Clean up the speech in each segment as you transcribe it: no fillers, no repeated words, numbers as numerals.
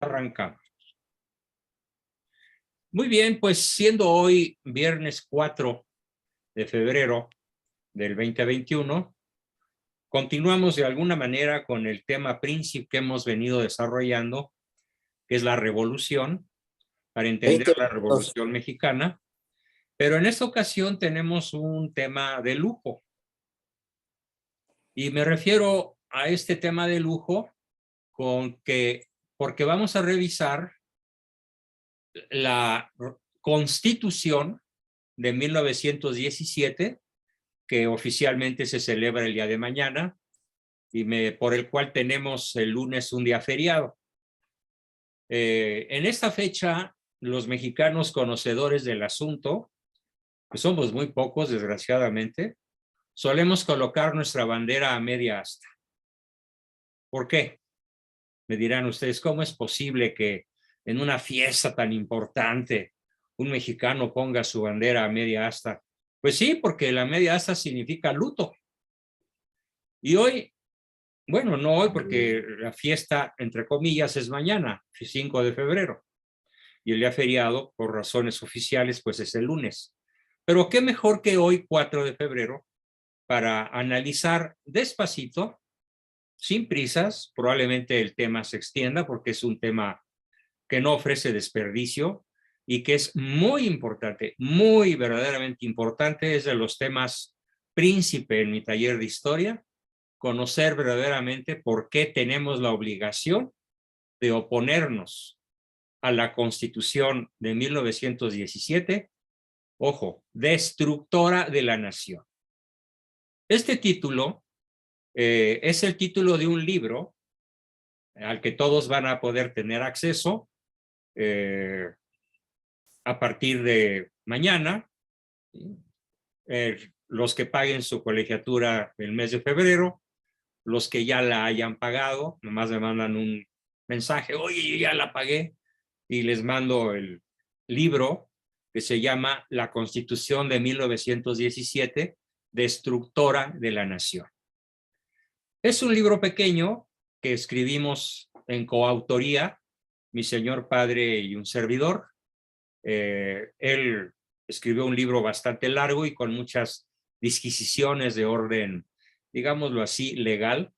Arrancamos. Muy bien, pues siendo hoy viernes 4 de febrero del 2021, continuamos de alguna manera con el tema principal que hemos venido desarrollando, que es la revolución, para entender 20 la minutos. revolución mexicana. Pero en esta ocasión tenemos un tema de lujo. Y me refiero a este tema de lujo porque vamos a revisar la Constitución de 1917, que oficialmente se celebra el día de mañana, por el cual tenemos el lunes un día feriado. En esta fecha, los mexicanos conocedores del asunto, que somos muy pocos, desgraciadamente, solemos colocar nuestra bandera a media asta. ¿Por qué? Me dirán ustedes, ¿cómo es posible que en una fiesta tan importante un mexicano ponga su bandera a media asta? Pues sí, porque la media asta significa luto. Y hoy, bueno, no hoy porque la fiesta, entre comillas, es mañana, 5 de febrero. Y el día feriado, por razones oficiales, pues es el lunes. Pero qué mejor que hoy, 4 de febrero, para analizar despacito, sin prisas. Probablemente el tema se extienda porque es un tema que no ofrece desperdicio y que es muy importante, muy verdaderamente importante. Es de los temas príncipe en mi taller de historia, conocer verdaderamente por qué tenemos la obligación de oponernos a la Constitución de 1917, ojo, destructora de la nación. Este título es el título de un libro al que todos van a poder tener acceso a partir de mañana. Los que paguen su colegiatura el mes de febrero, los que ya la hayan pagado, nomás me mandan un mensaje, oye, yo ya la pagué, y les mando el libro que se llama La Constitución de 1917, destructora de la nación. Es un libro pequeño que escribimos en coautoría, mi señor padre y un servidor. Él escribió un libro bastante largo y con muchas disquisiciones de orden, digámoslo así, legal,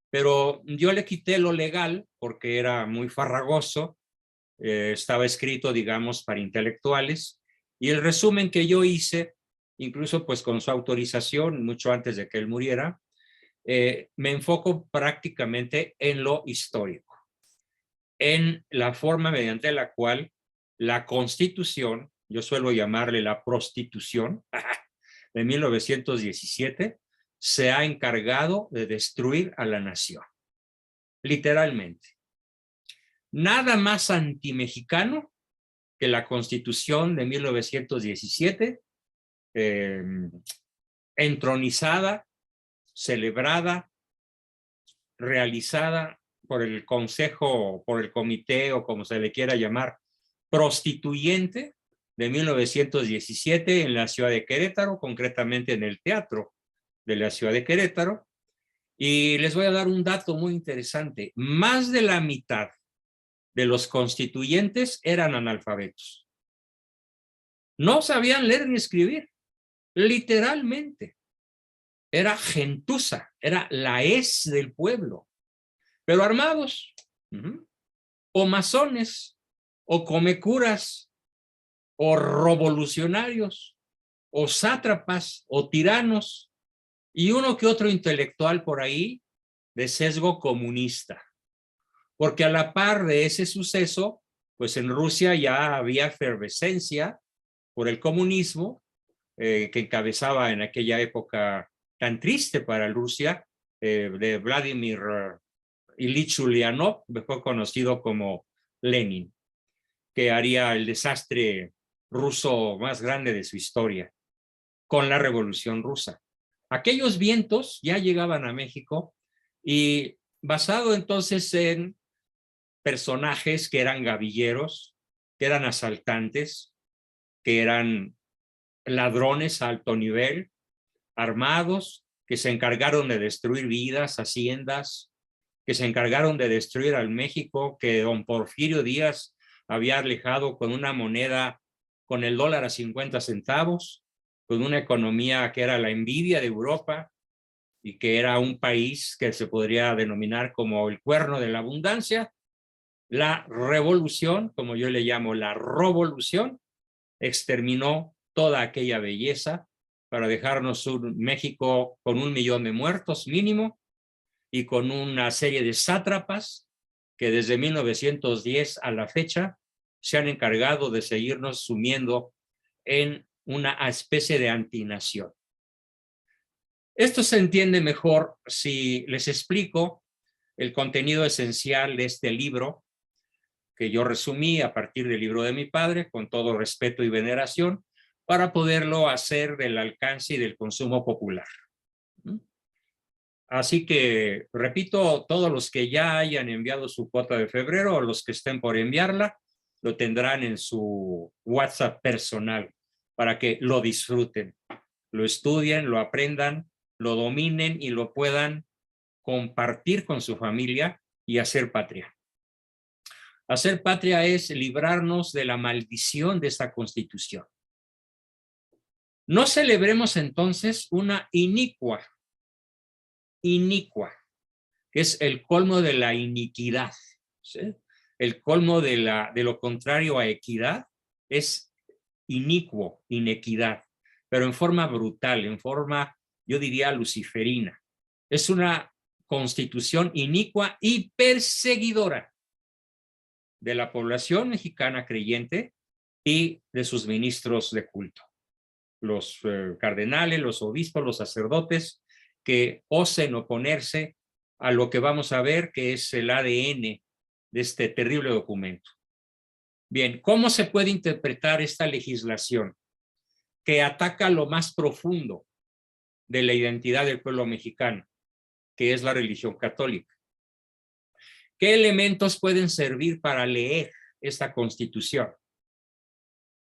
pero yo le quité lo legal porque era muy farragoso, estaba escrito, digamos, para intelectuales, y el resumen que yo hice, incluso pues con su autorización, mucho antes de que él muriera, me enfoco prácticamente en lo histórico, en la forma mediante la cual la Constitución, yo suelo llamarle la prostitución, de 1917, se ha encargado de destruir a la nación, literalmente. Nada más antimexicano que la Constitución de 1917, entronizada, celebrada, realizada por el Consejo, por el Comité o como se le quiera llamar, prostituyente de 1917 en la ciudad de Querétaro, concretamente en el Teatro de la ciudad de Querétaro. Y les voy a dar un dato muy interesante. Más de la mitad de los constituyentes eran analfabetos. No sabían leer ni escribir, literalmente. Era gentuza, era la es del pueblo, pero armados, o masones, o comecuras, o revolucionarios, o sátrapas, o tiranos, y uno que otro intelectual por ahí de sesgo comunista. Porque a la par de ese suceso, pues en Rusia ya había efervescencia por el comunismo, que encabezaba en aquella época tan triste para Rusia, de Vladimir Ilich Ulyanov, mejor conocido como Lenin, que haría el desastre ruso más grande de su historia con la Revolución Rusa. Aquellos vientos ya llegaban a México y basado entonces en personajes que eran gavilleros, que eran asaltantes, que eran ladrones a alto nivel, armados, que se encargaron de destruir vidas, haciendas, que se encargaron de destruir al México que don Porfirio Díaz había alejado con una moneda, con el dólar a 50 centavos, con una economía que era la envidia de Europa y que era un país que se podría denominar como el cuerno de la abundancia. La revolución, como yo le llamo la revolución, exterminó toda aquella belleza para dejarnos un México con 1 millón de muertos mínimo y con una serie de sátrapas que desde 1910 a la fecha se han encargado de seguirnos sumiendo en una especie de antinación. Esto se entiende mejor si les explico el contenido esencial de este libro que yo resumí a partir del libro de mi padre, con todo respeto y veneración, para poderlo hacer del alcance y del consumo popular. Así que, repito, todos los que ya hayan enviado su cuota de febrero o los que estén por enviarla, lo tendrán en su WhatsApp personal para que lo disfruten, lo estudien, lo aprendan, lo dominen y lo puedan compartir con su familia y hacer patria. Hacer patria es librarnos de la maldición de esta Constitución. No celebremos entonces una inicua, que es el colmo de la iniquidad, ¿sí? El colmo de lo contrario a equidad es inicuo, inequidad, pero en forma brutal, en forma, yo diría, luciferina. Es una constitución inicua y perseguidora de la población mexicana creyente y de sus ministros de culto. Los cardenales, los obispos, los sacerdotes que osen oponerse a lo que vamos a ver que es el ADN de este terrible documento. Bien, ¿cómo se puede interpretar esta legislación que ataca lo más profundo de la identidad del pueblo mexicano, que es la religión católica? ¿Qué elementos pueden servir para leer esta Constitución?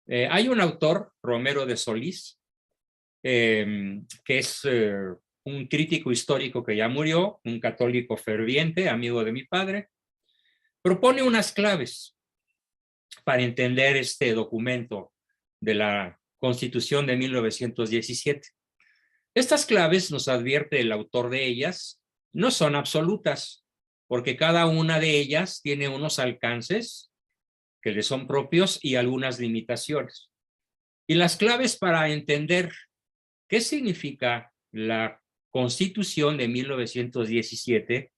Hay un autor, Romero de Solís, que es un crítico histórico que ya murió, un católico ferviente, amigo de mi padre, propone unas claves para entender este documento de la Constitución de 1917. Estas claves, nos advierte el autor de ellas, no son absolutas, porque cada una de ellas tiene unos alcances que le son propios y algunas limitaciones. Y las claves para entender qué significa la Constitución de 1917,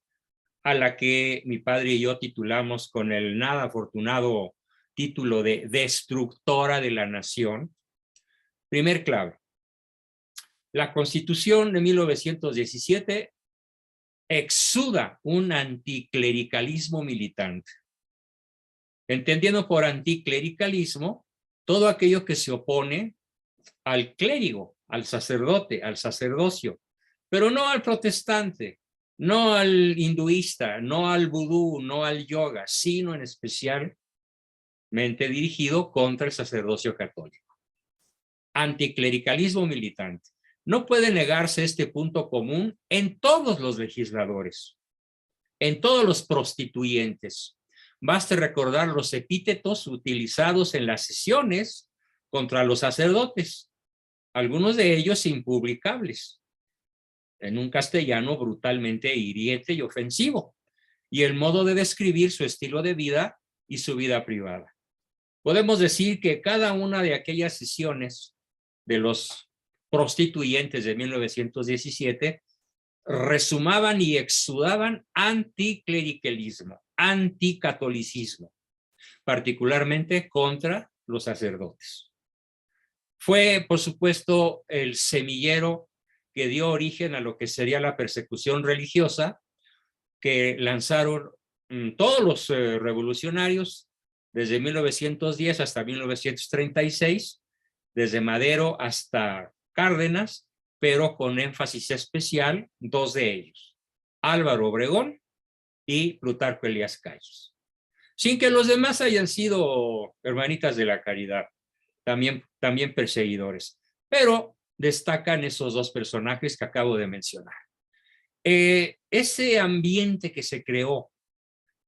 a la que mi padre y yo titulamos con el nada afortunado título de Destructora de la Nación. Primer clave. La Constitución de 1917 exuda un anticlericalismo militante. Entendiendo por anticlericalismo todo aquello que se opone al clérigo, al sacerdote, al sacerdocio, pero no al protestante, no al hinduista, no al vudú, no al yoga, sino en especialmente dirigido contra el sacerdocio católico. Anticlericalismo militante. No puede negarse este punto común en todos los legisladores, en todos los prostituyentes. Basta recordar los epítetos utilizados en las sesiones contra los sacerdotes, algunos de ellos impublicables, en un castellano brutalmente hiriente y ofensivo, y el modo de describir su estilo de vida y su vida privada. Podemos decir que cada una de aquellas sesiones de los prostituyentes de 1917 resumaban y exudaban anticlericalismo, anticatolicismo, particularmente contra los sacerdotes. Fue, por supuesto, el semillero que dio origen a lo que sería la persecución religiosa que lanzaron todos los revolucionarios desde 1910 hasta 1936, desde Madero hasta Cárdenas, pero con énfasis especial dos de ellos, Álvaro Obregón y Plutarco Elías Calles. Sin que los demás hayan sido hermanitas de la caridad, también perseguidores, pero destacan esos dos personajes que acabo de mencionar. Ese ambiente que se creó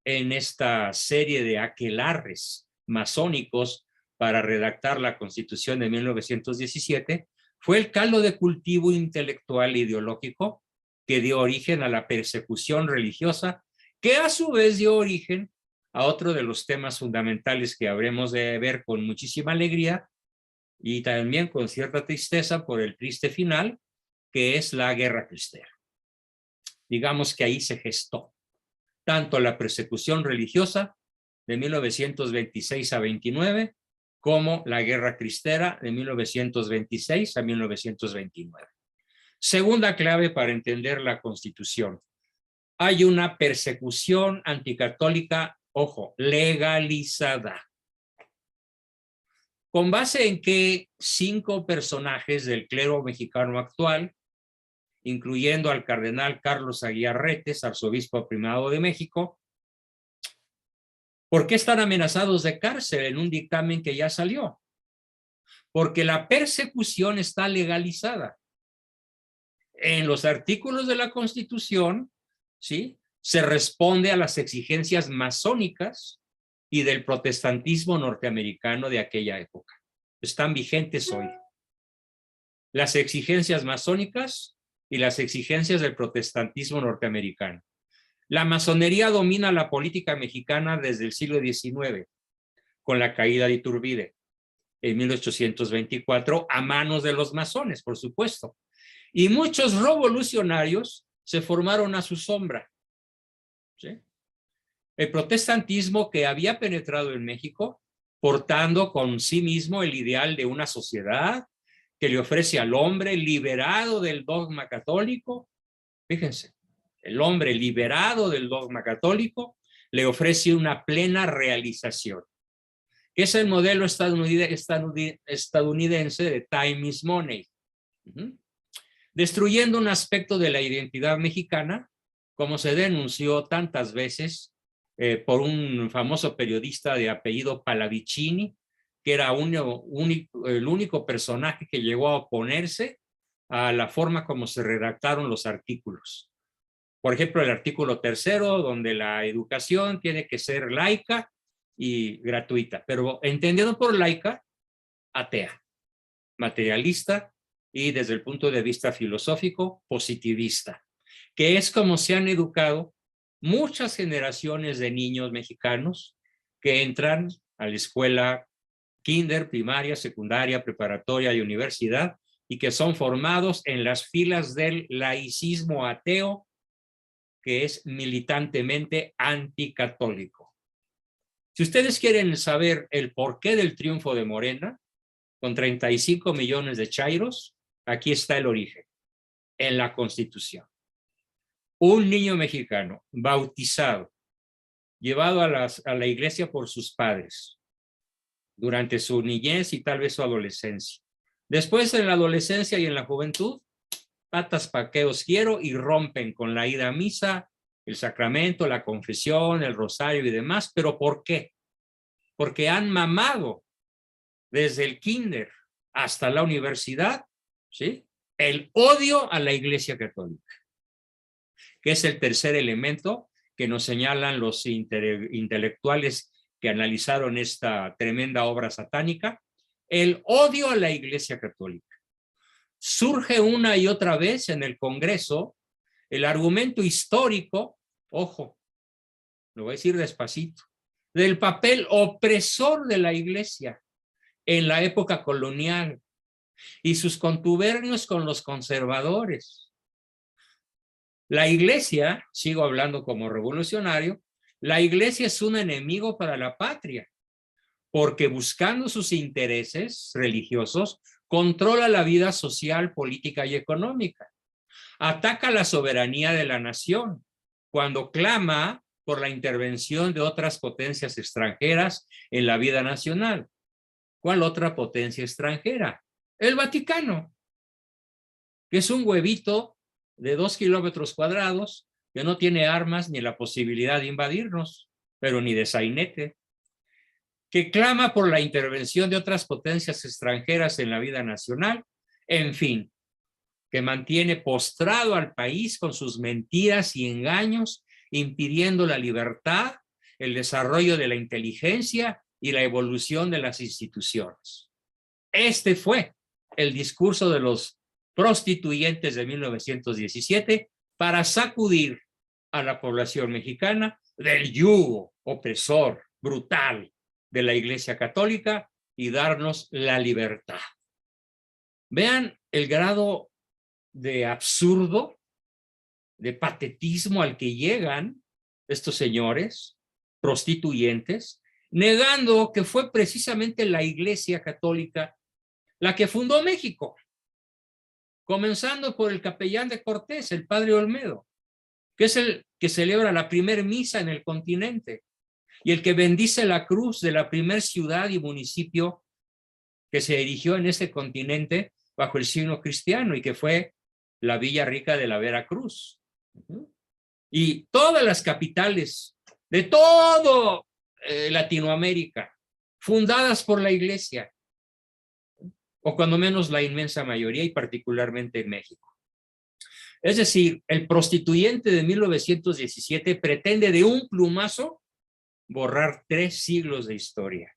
en esta serie de aquelarres masónicos para redactar la Constitución de 1917 fue el caldo de cultivo intelectual e ideológico que dio origen a la persecución religiosa, que a su vez dio origen a otro de los temas fundamentales que habremos de ver con muchísima alegría y también con cierta tristeza por el triste final, que es la Guerra Cristera. Digamos que ahí se gestó tanto la persecución religiosa de 1926 a 29 como la Guerra Cristera de 1926 a 1929. Segunda clave para entender la Constitución. Hay una persecución anticatólica, ojo, legalizada. ¿Con base en que 5 personajes del clero mexicano actual, incluyendo al cardenal Carlos Aguiar Retes, arzobispo primado de México, ¿por qué están amenazados de cárcel en un dictamen que ya salió? Porque la persecución está legalizada. En los artículos de la Constitución, ¿sí?, se responde a las exigencias masónicas y del protestantismo norteamericano de aquella época. Están vigentes hoy. Las exigencias masónicas y las exigencias del protestantismo norteamericano. La masonería domina la política mexicana desde el siglo XIX, con la caída de Iturbide en 1824, a manos de los masones, por supuesto. Y muchos revolucionarios se formaron a su sombra. ¿Sí? El protestantismo que había penetrado en México, portando con sí mismo el ideal de una sociedad que le ofrece al hombre liberado del dogma católico. Fíjense, el hombre liberado del dogma católico le ofrece una plena realización. Es el modelo estadounidense de time is money. Destruyendo un aspecto de la identidad mexicana, como se denunció tantas veces por un famoso periodista de apellido Pallavicini, que era el único personaje que llegó a oponerse a la forma como se redactaron los artículos. Por ejemplo, el artículo 3, donde la educación tiene que ser laica y gratuita, pero entendido por laica, atea, materialista y desde el punto de vista filosófico, positivista, que es como se han educado muchas generaciones de niños mexicanos que entran a la escuela kinder, primaria, secundaria, preparatoria y universidad y que son formados en las filas del laicismo ateo, que es militantemente anticatólico. Si ustedes quieren saber el porqué del triunfo de Morena, con 35 millones de chairos, aquí está el origen, en la Constitución. Un niño mexicano bautizado, llevado a la iglesia por sus padres, durante su niñez y tal vez su adolescencia. Después, en la adolescencia y en la juventud, patas pa' que os quiero, y rompen con la ida a misa, el sacramento, la confesión, el rosario y demás. ¿Pero por qué? Porque han mamado desde el kinder hasta la universidad, ¿sí?, el odio a la Iglesia Católica, que es el tercer elemento que nos señalan los intelectuales que analizaron esta tremenda obra satánica, el odio a la Iglesia Católica. Surge una y otra vez en el Congreso el argumento histórico, ojo, lo voy a decir despacito, del papel opresor de la Iglesia en la época colonial y sus contubernios con los conservadores. La Iglesia, sigo hablando como revolucionario, la Iglesia es un enemigo para la patria, porque buscando sus intereses religiosos, controla la vida social, política y económica. Ataca la soberanía de la nación cuando clama por la intervención de otras potencias extranjeras en la vida nacional. ¿Cuál otra potencia extranjera? El Vaticano, que es un huevito de 2 kilómetros cuadrados que no tiene armas ni la posibilidad de invadirnos, pero ni de sainete, que clama por la intervención de otras potencias extranjeras en la vida nacional. En fin, que mantiene postrado al país con sus mentiras y engaños, impidiendo la libertad, el desarrollo de la inteligencia y la evolución de las instituciones. Este fue el discurso de los prostituyentes de 1917 para sacudir a la población mexicana del yugo opresor, brutal de la Iglesia Católica y darnos la libertad. Vean el grado de absurdo, de patetismo al que llegan estos señores prostituyentes, negando que fue precisamente la Iglesia Católica la que fundó México, comenzando por el capellán de Cortés, el padre Olmedo, que es el que celebra la primer misa en el continente y el que bendice la cruz de la primer ciudad y municipio que se erigió en ese continente bajo el signo cristiano y que fue la Villa Rica de la Veracruz. Y todas las capitales de todo Latinoamérica, fundadas por la Iglesia, o cuando menos la inmensa mayoría, y particularmente en México. Es decir, el prostituyente de 1917 pretende de un plumazo borrar 3 siglos de historia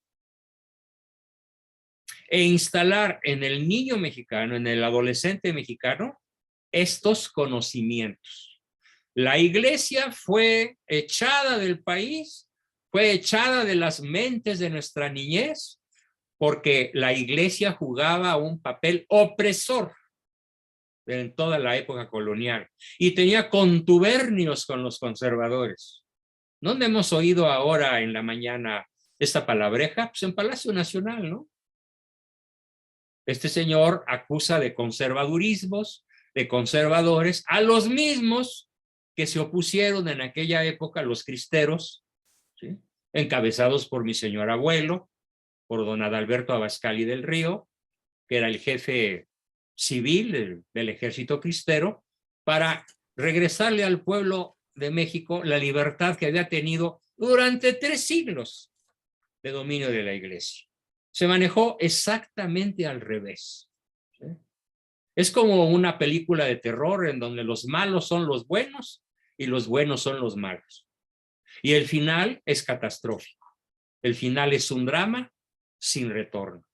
e instalar en el niño mexicano, en el adolescente mexicano, estos conocimientos. La Iglesia fue echada del país, fue echada de las mentes de nuestra niñez, porque la Iglesia jugaba un papel opresor en toda la época colonial y tenía contubernios con los conservadores. ¿Dónde hemos oído ahora en la mañana esta palabreja? Pues en Palacio Nacional, ¿no? Este señor acusa de conservadurismos, de conservadores, a los mismos que se opusieron en aquella época, los cristeros, ¿sí?, encabezados por mi señor abuelo, por don Adalberto Abascal y del Río, que era el jefe civil del ejército cristero, para regresarle al pueblo de México la libertad que había tenido durante 3 siglos de dominio de la Iglesia. Se manejó exactamente al revés, ¿sí? Es como una película de terror en donde los malos son los buenos y los buenos son los malos. Y el final es catastrófico. El final es un drama sin retorno.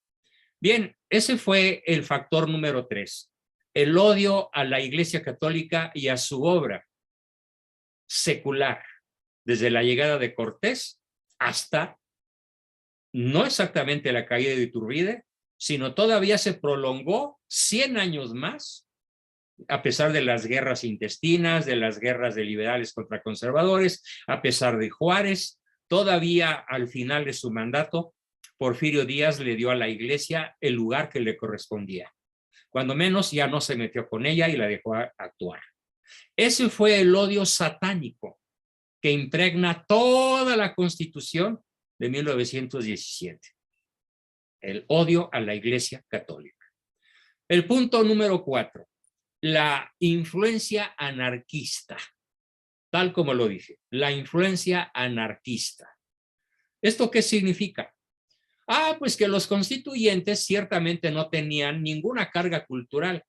Bien, ese fue el factor número 3, el odio a la Iglesia Católica y a su obra secular, desde la llegada de Cortés hasta, no exactamente la caída de Iturbide, sino todavía se prolongó 100 años más, a pesar de las guerras intestinas, de las guerras de liberales contra conservadores, a pesar de Juárez, todavía al final de su mandato, Porfirio Díaz le dio a la Iglesia el lugar que le correspondía. Cuando menos ya no se metió con ella y la dejó actuar. Ese fue el odio satánico que impregna toda la Constitución de 1917. El odio a la Iglesia Católica. El punto número 4, la influencia anarquista. Tal como lo dije, la influencia anarquista. ¿Esto qué significa? Pues que los constituyentes ciertamente no tenían ninguna carga cultural.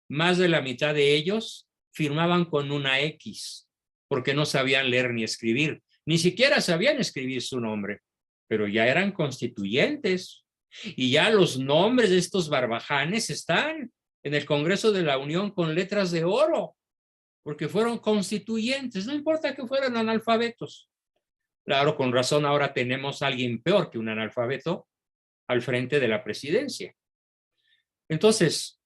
Más de la mitad de ellos firmaban con una X, porque no sabían leer ni escribir. Ni siquiera sabían escribir su nombre, pero ya eran constituyentes. Y ya los nombres de estos barbajanes están en el Congreso de la Unión con letras de oro, porque fueron constituyentes, no importa que fueran analfabetos. Claro, con razón ahora tenemos a alguien peor que un analfabeto al frente de la presidencia. Entonces,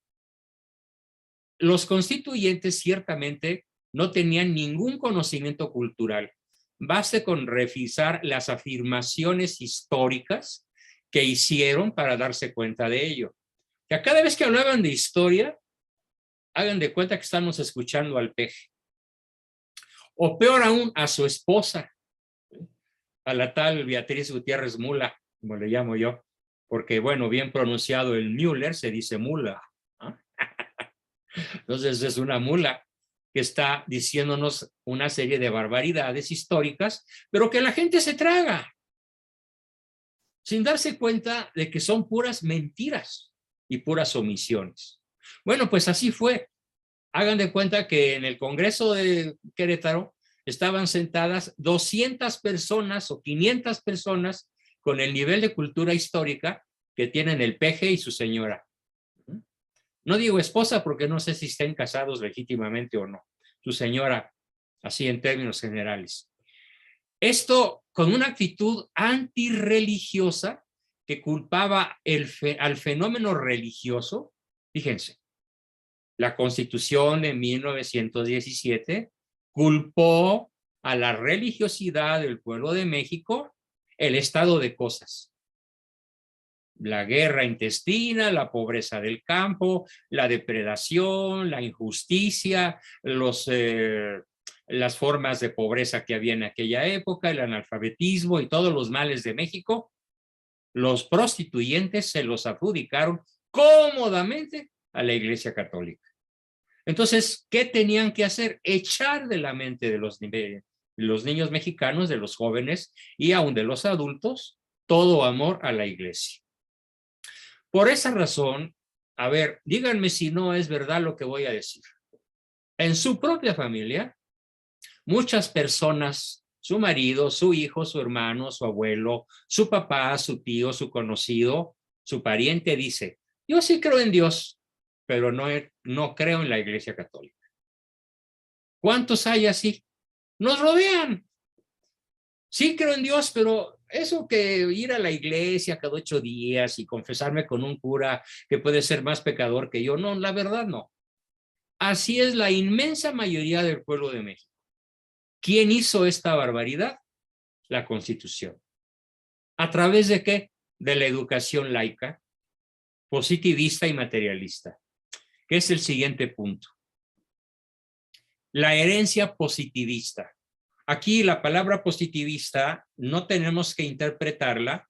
los constituyentes ciertamente no tenían ningún conocimiento cultural. Baste con revisar las afirmaciones históricas que hicieron para darse cuenta de ello. Que a cada vez que hablaban de historia, hagan de cuenta que estamos escuchando al peje. O peor aún, a su esposa, a la tal Beatriz Gutiérrez Mula, como le llamo yo, porque, bueno, bien pronunciado el Müller se dice mula, ¿no? Entonces es una mula que está diciéndonos una serie de barbaridades históricas, pero que la gente se traga, sin darse cuenta de que son puras mentiras y puras omisiones. Bueno, pues así fue. Hagan de cuenta que en el Congreso de Querétaro estaban sentadas 200 personas o 500 personas con el nivel de cultura histórica que tienen el peje y su señora. No digo esposa porque no sé si estén casados legítimamente o no. Su señora, así en términos generales. Esto con una actitud antirreligiosa que culpaba al fenómeno religioso. Fíjense, la Constitución de 1917 culpó a la religiosidad del pueblo de México el estado de cosas. La guerra intestina, la pobreza del campo, la depredación, la injusticia, las formas de pobreza que había en aquella época, el analfabetismo y todos los males de México, los prostituyentes se los adjudicaron cómodamente a la Iglesia Católica. Entonces, ¿qué tenían que hacer? Echar de la mente de los niños mexicanos, de los jóvenes y aún de los adultos, todo amor a la Iglesia. Por esa razón, a ver, díganme si no es verdad lo que voy a decir. En su propia familia, muchas personas, su marido, su hijo, su hermano, su abuelo, su papá, su tío, su conocido, su pariente dice, yo sí creo en Dios, pero no creo en la Iglesia Católica. ¿Cuántos hay así? Nos rodean. Sí creo en Dios, pero eso que ir a la iglesia cada 8 días y confesarme con un cura que puede ser más pecador que yo, no, la verdad no. Así es la inmensa mayoría del pueblo de México. ¿Quién hizo esta barbaridad? La Constitución. ¿A través de qué? De la educación laica, positivista y materialista, que es el siguiente punto. La herencia positivista. Aquí la palabra positivista no tenemos que interpretarla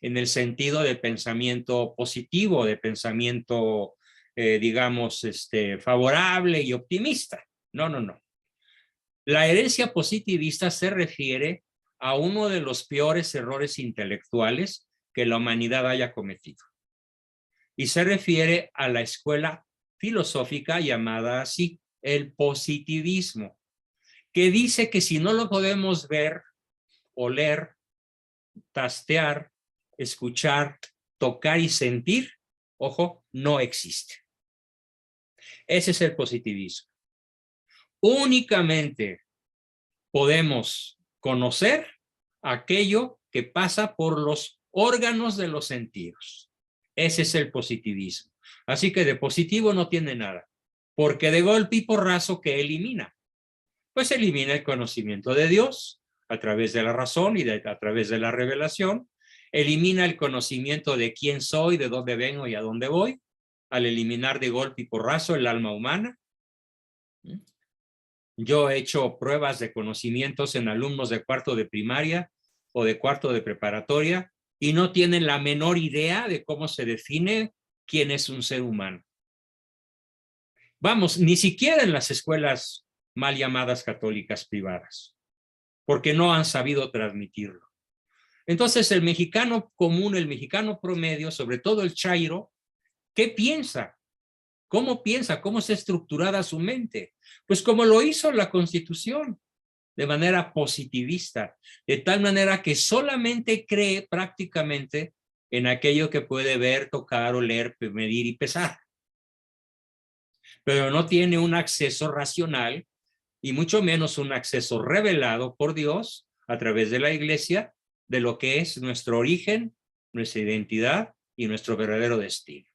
en el sentido de pensamiento positivo, de pensamiento, digamos, favorable y optimista. No, no, no. La herencia positivista se refiere a uno de los peores errores intelectuales que la humanidad haya cometido. Y se refiere a la escuela filosófica llamada así, el positivismo, que dice que si no lo podemos ver, oler, tastear, escuchar, tocar y sentir, ojo, no existe. Ese es el positivismo. Únicamente podemos conocer aquello que pasa por los órganos de los sentidos. Ese es el positivismo. Así que de positivo no tiene nada, porque de golpe y porrazo, ¿qué elimina? Pues elimina el conocimiento de Dios a través de la razón y a través de la revelación, elimina el conocimiento de quién soy, de dónde vengo y a dónde voy, al eliminar de golpe y porrazo el alma humana. Yo he hecho pruebas de conocimientos en alumnos de cuarto de primaria o de cuarto de preparatoria y no tienen la menor idea de cómo se define quién es un ser humano. Vamos, ni siquiera en las escuelas mal llamadas católicas privadas, porque no han sabido transmitirlo. Entonces el mexicano común, el mexicano promedio, sobre todo el chairo, ¿qué piensa? ¿Cómo piensa? ¿Cómo está estructurada su mente? Pues como lo hizo la Constitución, de manera positivista, de tal manera que solamente cree prácticamente en aquello que puede ver, tocar, oler, medir y pesar. Pero no tiene un acceso racional y mucho menos un acceso revelado por Dios a través de la iglesia de lo que es nuestro origen, nuestra identidad y nuestro verdadero destino.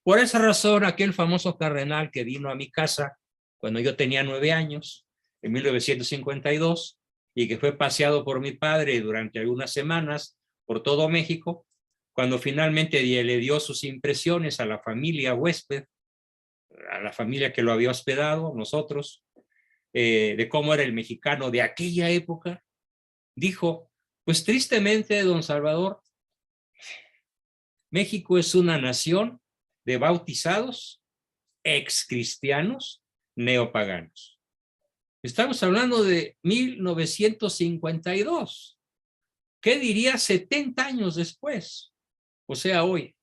Por esa razón, aquel famoso cardenal que vino a mi casa cuando yo tenía 9 años, en 1952, y que fue paseado por mi padre durante algunas semanas por todo México, cuando finalmente le dio sus impresiones a la familia huésped, a la familia que lo había hospedado, nosotros, de cómo era el mexicano de aquella época, dijo, pues tristemente, don Salvador, México es una nación de bautizados, excristianos, neopaganos. Estamos hablando de 1952. ¿Qué diría 70 años después? O sea, hoy.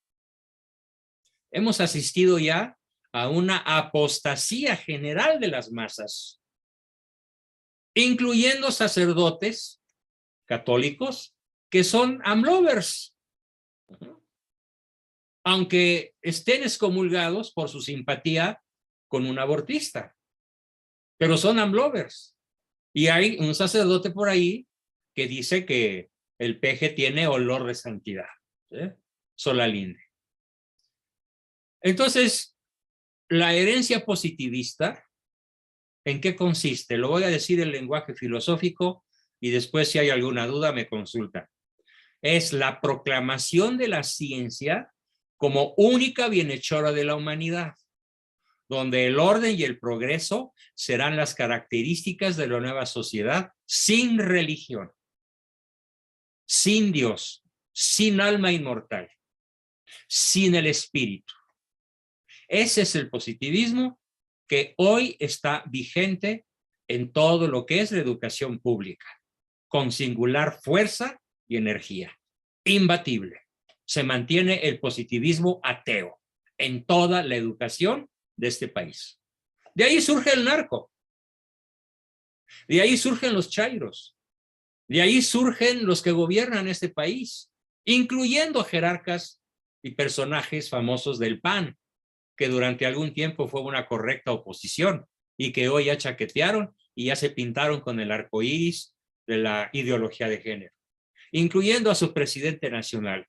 Hemos asistido ya a una apostasía general de las masas, incluyendo sacerdotes católicos que son AMLovers, aunque estén excomulgados por su simpatía con un abortista, pero son AMLovers. Y hay un sacerdote por ahí que dice que el peje tiene olor de santidad. Solalinde. Entonces, la herencia positivista, ¿en qué consiste? Lo voy a decir en lenguaje filosófico y después, si hay alguna duda, me consulta. Es la proclamación de la ciencia como única bienhechora de la humanidad, donde el orden y el progreso serán las características de la nueva sociedad, sin religión, sin Dios, sin alma inmortal, sin el espíritu. Ese es el positivismo que hoy está vigente en todo lo que es la educación pública, con singular fuerza y energía, imbatible. Se mantiene el positivismo ateo en toda la educación de este país. De ahí surge el narco, de ahí surgen los chairos, de ahí surgen los que gobiernan este país, incluyendo jerarcas y personajes famosos del PAN, que durante algún tiempo fue una correcta oposición y que hoy ya chaquetearon y ya se pintaron con el arco iris de la ideología de género, incluyendo a su presidente nacional,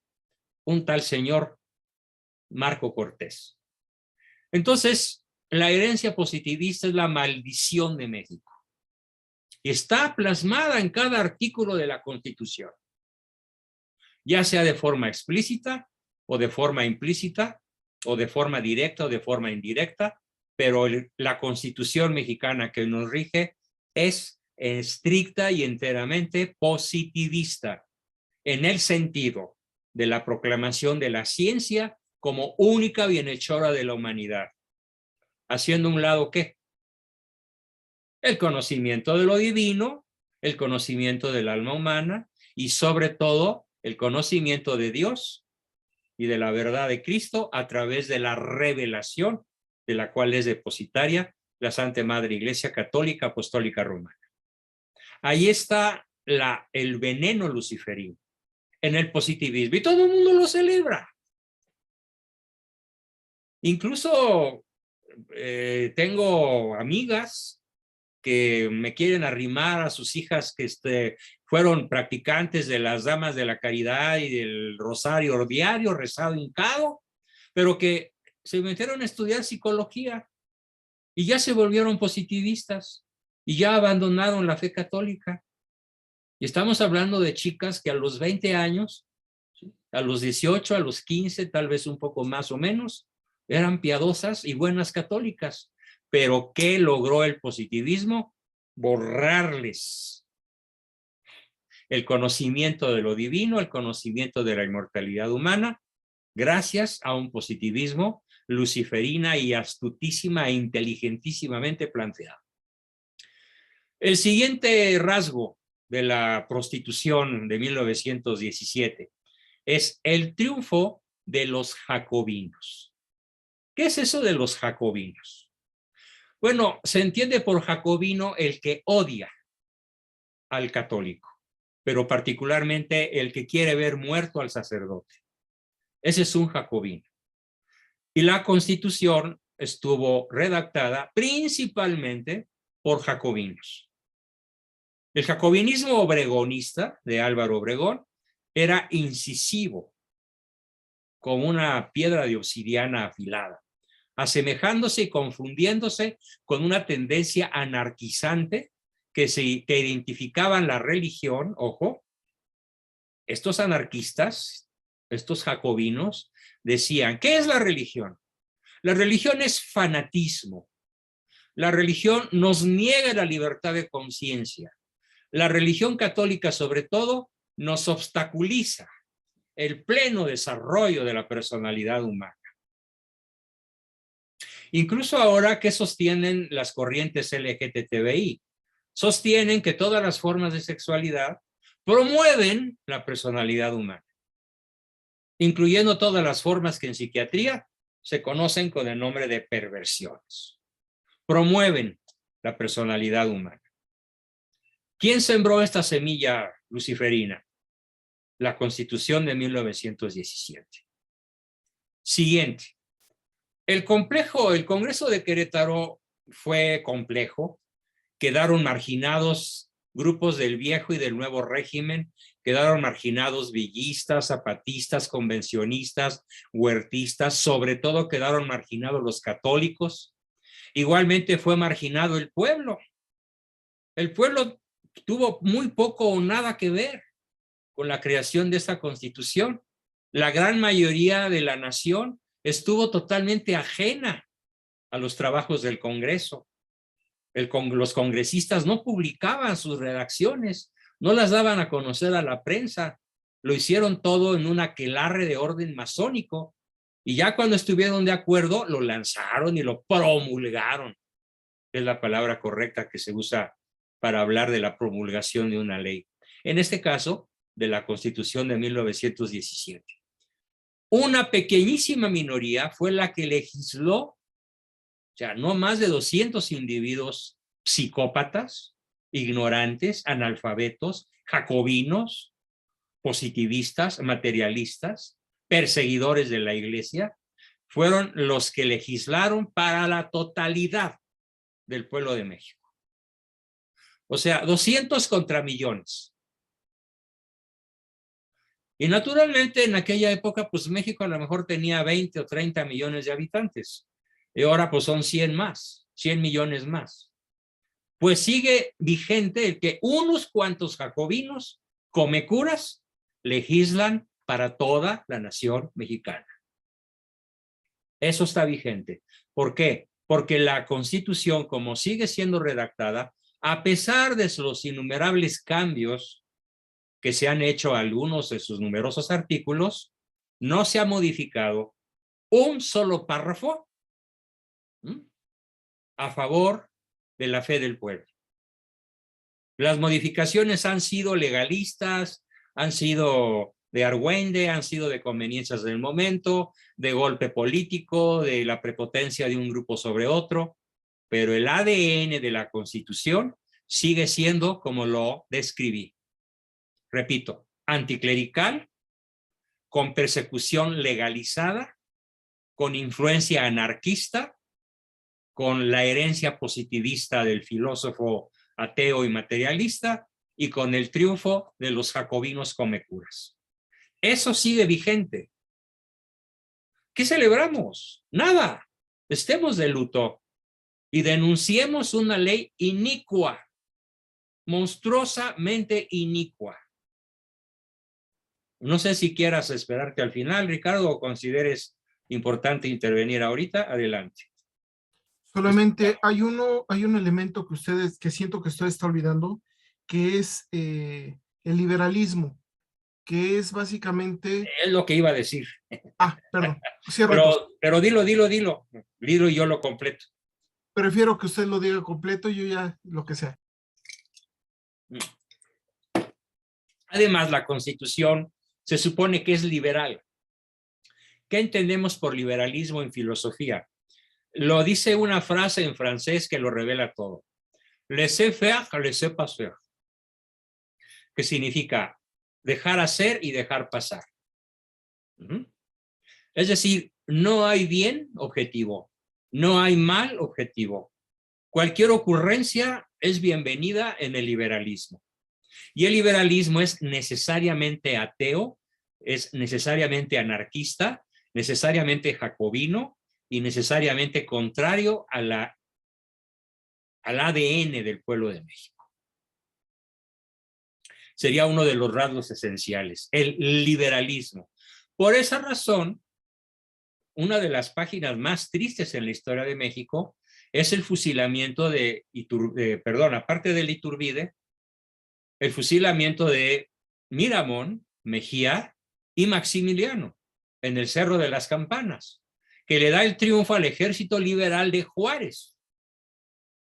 un tal señor Marco Cortés. Entonces, la herencia positivista es la maldición de México. Y está plasmada en cada artículo de la Constitución, ya sea de forma explícita o de forma implícita, o de forma directa o de forma indirecta, pero la Constitución mexicana que nos rige es estricta y enteramente positivista, en el sentido de la proclamación de la ciencia como única bienhechora de la humanidad, haciendo un lado ¿qué? El conocimiento de lo divino, el conocimiento del alma humana y sobre todo el conocimiento de Dios y de la verdad de Cristo a través de la revelación de la cual es depositaria la Santa Madre Iglesia Católica Apostólica Romana. Ahí está el veneno luciferino en el positivismo y todo el mundo lo celebra. Incluso tengo amigas que me quieren arrimar a sus hijas que fueron practicantes de las damas de la caridad y del rosario diario, rezado, hincado, pero que se metieron a estudiar psicología y ya se volvieron positivistas y ya abandonaron la fe católica. Y estamos hablando de chicas que a los 20 años, a los 18, a los 15, tal vez un poco más o menos, eran piadosas y buenas católicas. Pero ¿qué logró el positivismo? Borrarles el conocimiento de lo divino, el conocimiento de la inmortalidad humana, gracias a un positivismo luciferina y astutísima e inteligentísimamente planteado. El siguiente rasgo de la prostitución de 1917 es el triunfo de los jacobinos. ¿Qué es eso de los jacobinos? Bueno, se entiende por jacobino el que odia al católico, pero particularmente el que quiere ver muerto al sacerdote. Ese es un jacobino. Y la Constitución estuvo redactada principalmente por jacobinos. El jacobinismo obregonista de Álvaro Obregón era incisivo, como una piedra de obsidiana afilada, asemejándose y confundiéndose con una tendencia anarquizante que identificaban la religión. Ojo, estos anarquistas, estos jacobinos, decían, ¿qué es la religión? La religión es fanatismo. La religión nos niega la libertad de conciencia. La religión católica, sobre todo, nos obstaculiza el pleno desarrollo de la personalidad humana. Incluso ahora, ¿qué sostienen las corrientes LGTBI? Sostienen que todas las formas de sexualidad promueven la personalidad humana, incluyendo todas las formas que en psiquiatría se conocen con el nombre de perversiones. Promueven la personalidad humana. ¿Quién sembró esta semilla luciferina? La Constitución de 1917. Siguiente. El Congreso de Querétaro fue complejo. Quedaron marginados grupos del viejo y del nuevo régimen, quedaron marginados villistas, zapatistas, convencionistas, huertistas, sobre todo quedaron marginados los católicos. Igualmente fue marginado el pueblo. El pueblo tuvo muy poco o nada que ver con la creación de esta Constitución. La gran mayoría de la nación estuvo totalmente ajena a los trabajos del Congreso. Los congresistas no publicaban sus redacciones, no las daban a conocer a la prensa, lo hicieron todo en un aquelarre de orden masónico, y ya cuando estuvieron de acuerdo, lo lanzaron y lo promulgaron. Es la palabra correcta que se usa para hablar de la promulgación de una ley. En este caso, de la Constitución de 1917. Una pequeñísima minoría fue la que legisló. O sea, no más de 200 individuos psicópatas, ignorantes, analfabetos, jacobinos, positivistas, materialistas, perseguidores de la iglesia, fueron los que legislaron para la totalidad del pueblo de México. O sea, 200 contra millones. Y naturalmente en aquella época, pues México a lo mejor tenía 20 o 30 millones de habitantes. Y ahora pues son 100 más, 100 millones más. Pues sigue vigente el que unos cuantos jacobinos, comecuras, legislan para toda la nación mexicana. Eso está vigente. ¿Por qué? Porque la Constitución, como sigue siendo redactada, a pesar de los innumerables cambios que se han hecho a algunos de sus numerosos artículos, no se ha modificado un solo párrafo a favor de la fe del pueblo. Las modificaciones han sido legalistas, han sido de argüende, han sido de conveniencias del momento, de golpe político, de la prepotencia de un grupo sobre otro, pero el ADN de la Constitución sigue siendo como lo describí. Repito, anticlerical, con persecución legalizada, con influencia anarquista, con la herencia positivista del filósofo ateo y materialista, y con el triunfo de los jacobinos comecuras. Eso sigue vigente. ¿Qué celebramos? Nada. Estemos de luto y denunciemos una ley inicua, monstruosamente inicua. No sé si quieras esperarte al final, Ricardo, o consideres importante intervenir ahorita. Adelante. Solamente hay un elemento que siento que usted está olvidando, que es el liberalismo, que es básicamente... Es lo que iba a decir. Perdón. Cierro. Pero dilo. Dilo y yo lo completo. Prefiero que usted lo diga completo, yo ya lo que sea. Además, la Constitución se supone que es liberal. ¿Qué entendemos por liberalismo en filosofía? Lo dice una frase en francés que lo revela todo. Laissez-faire, laissez-passer. Que significa dejar hacer y dejar pasar. Es decir, no hay bien objetivo, no hay mal objetivo. Cualquier ocurrencia es bienvenida en el liberalismo. Y el liberalismo es necesariamente ateo, es necesariamente anarquista, necesariamente jacobino y necesariamente contrario a al ADN del pueblo de México. Sería uno de los rasgos esenciales, el liberalismo. Por esa razón, una de las páginas más tristes en la historia de México es el fusilamiento aparte del Iturbide, el fusilamiento de Miramón, Mejía y Maximiliano en el Cerro de las Campanas, que le da el triunfo al ejército liberal de Juárez.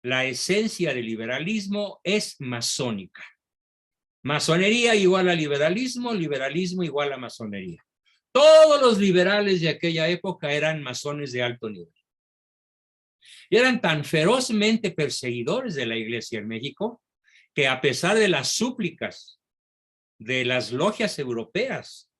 La esencia del liberalismo es masónica. Masonería igual a liberalismo, liberalismo igual a masonería. Todos los liberales de aquella época eran masones de alto nivel. Y eran tan ferozmente perseguidores de la iglesia en México que a pesar de las súplicas de las logias europeas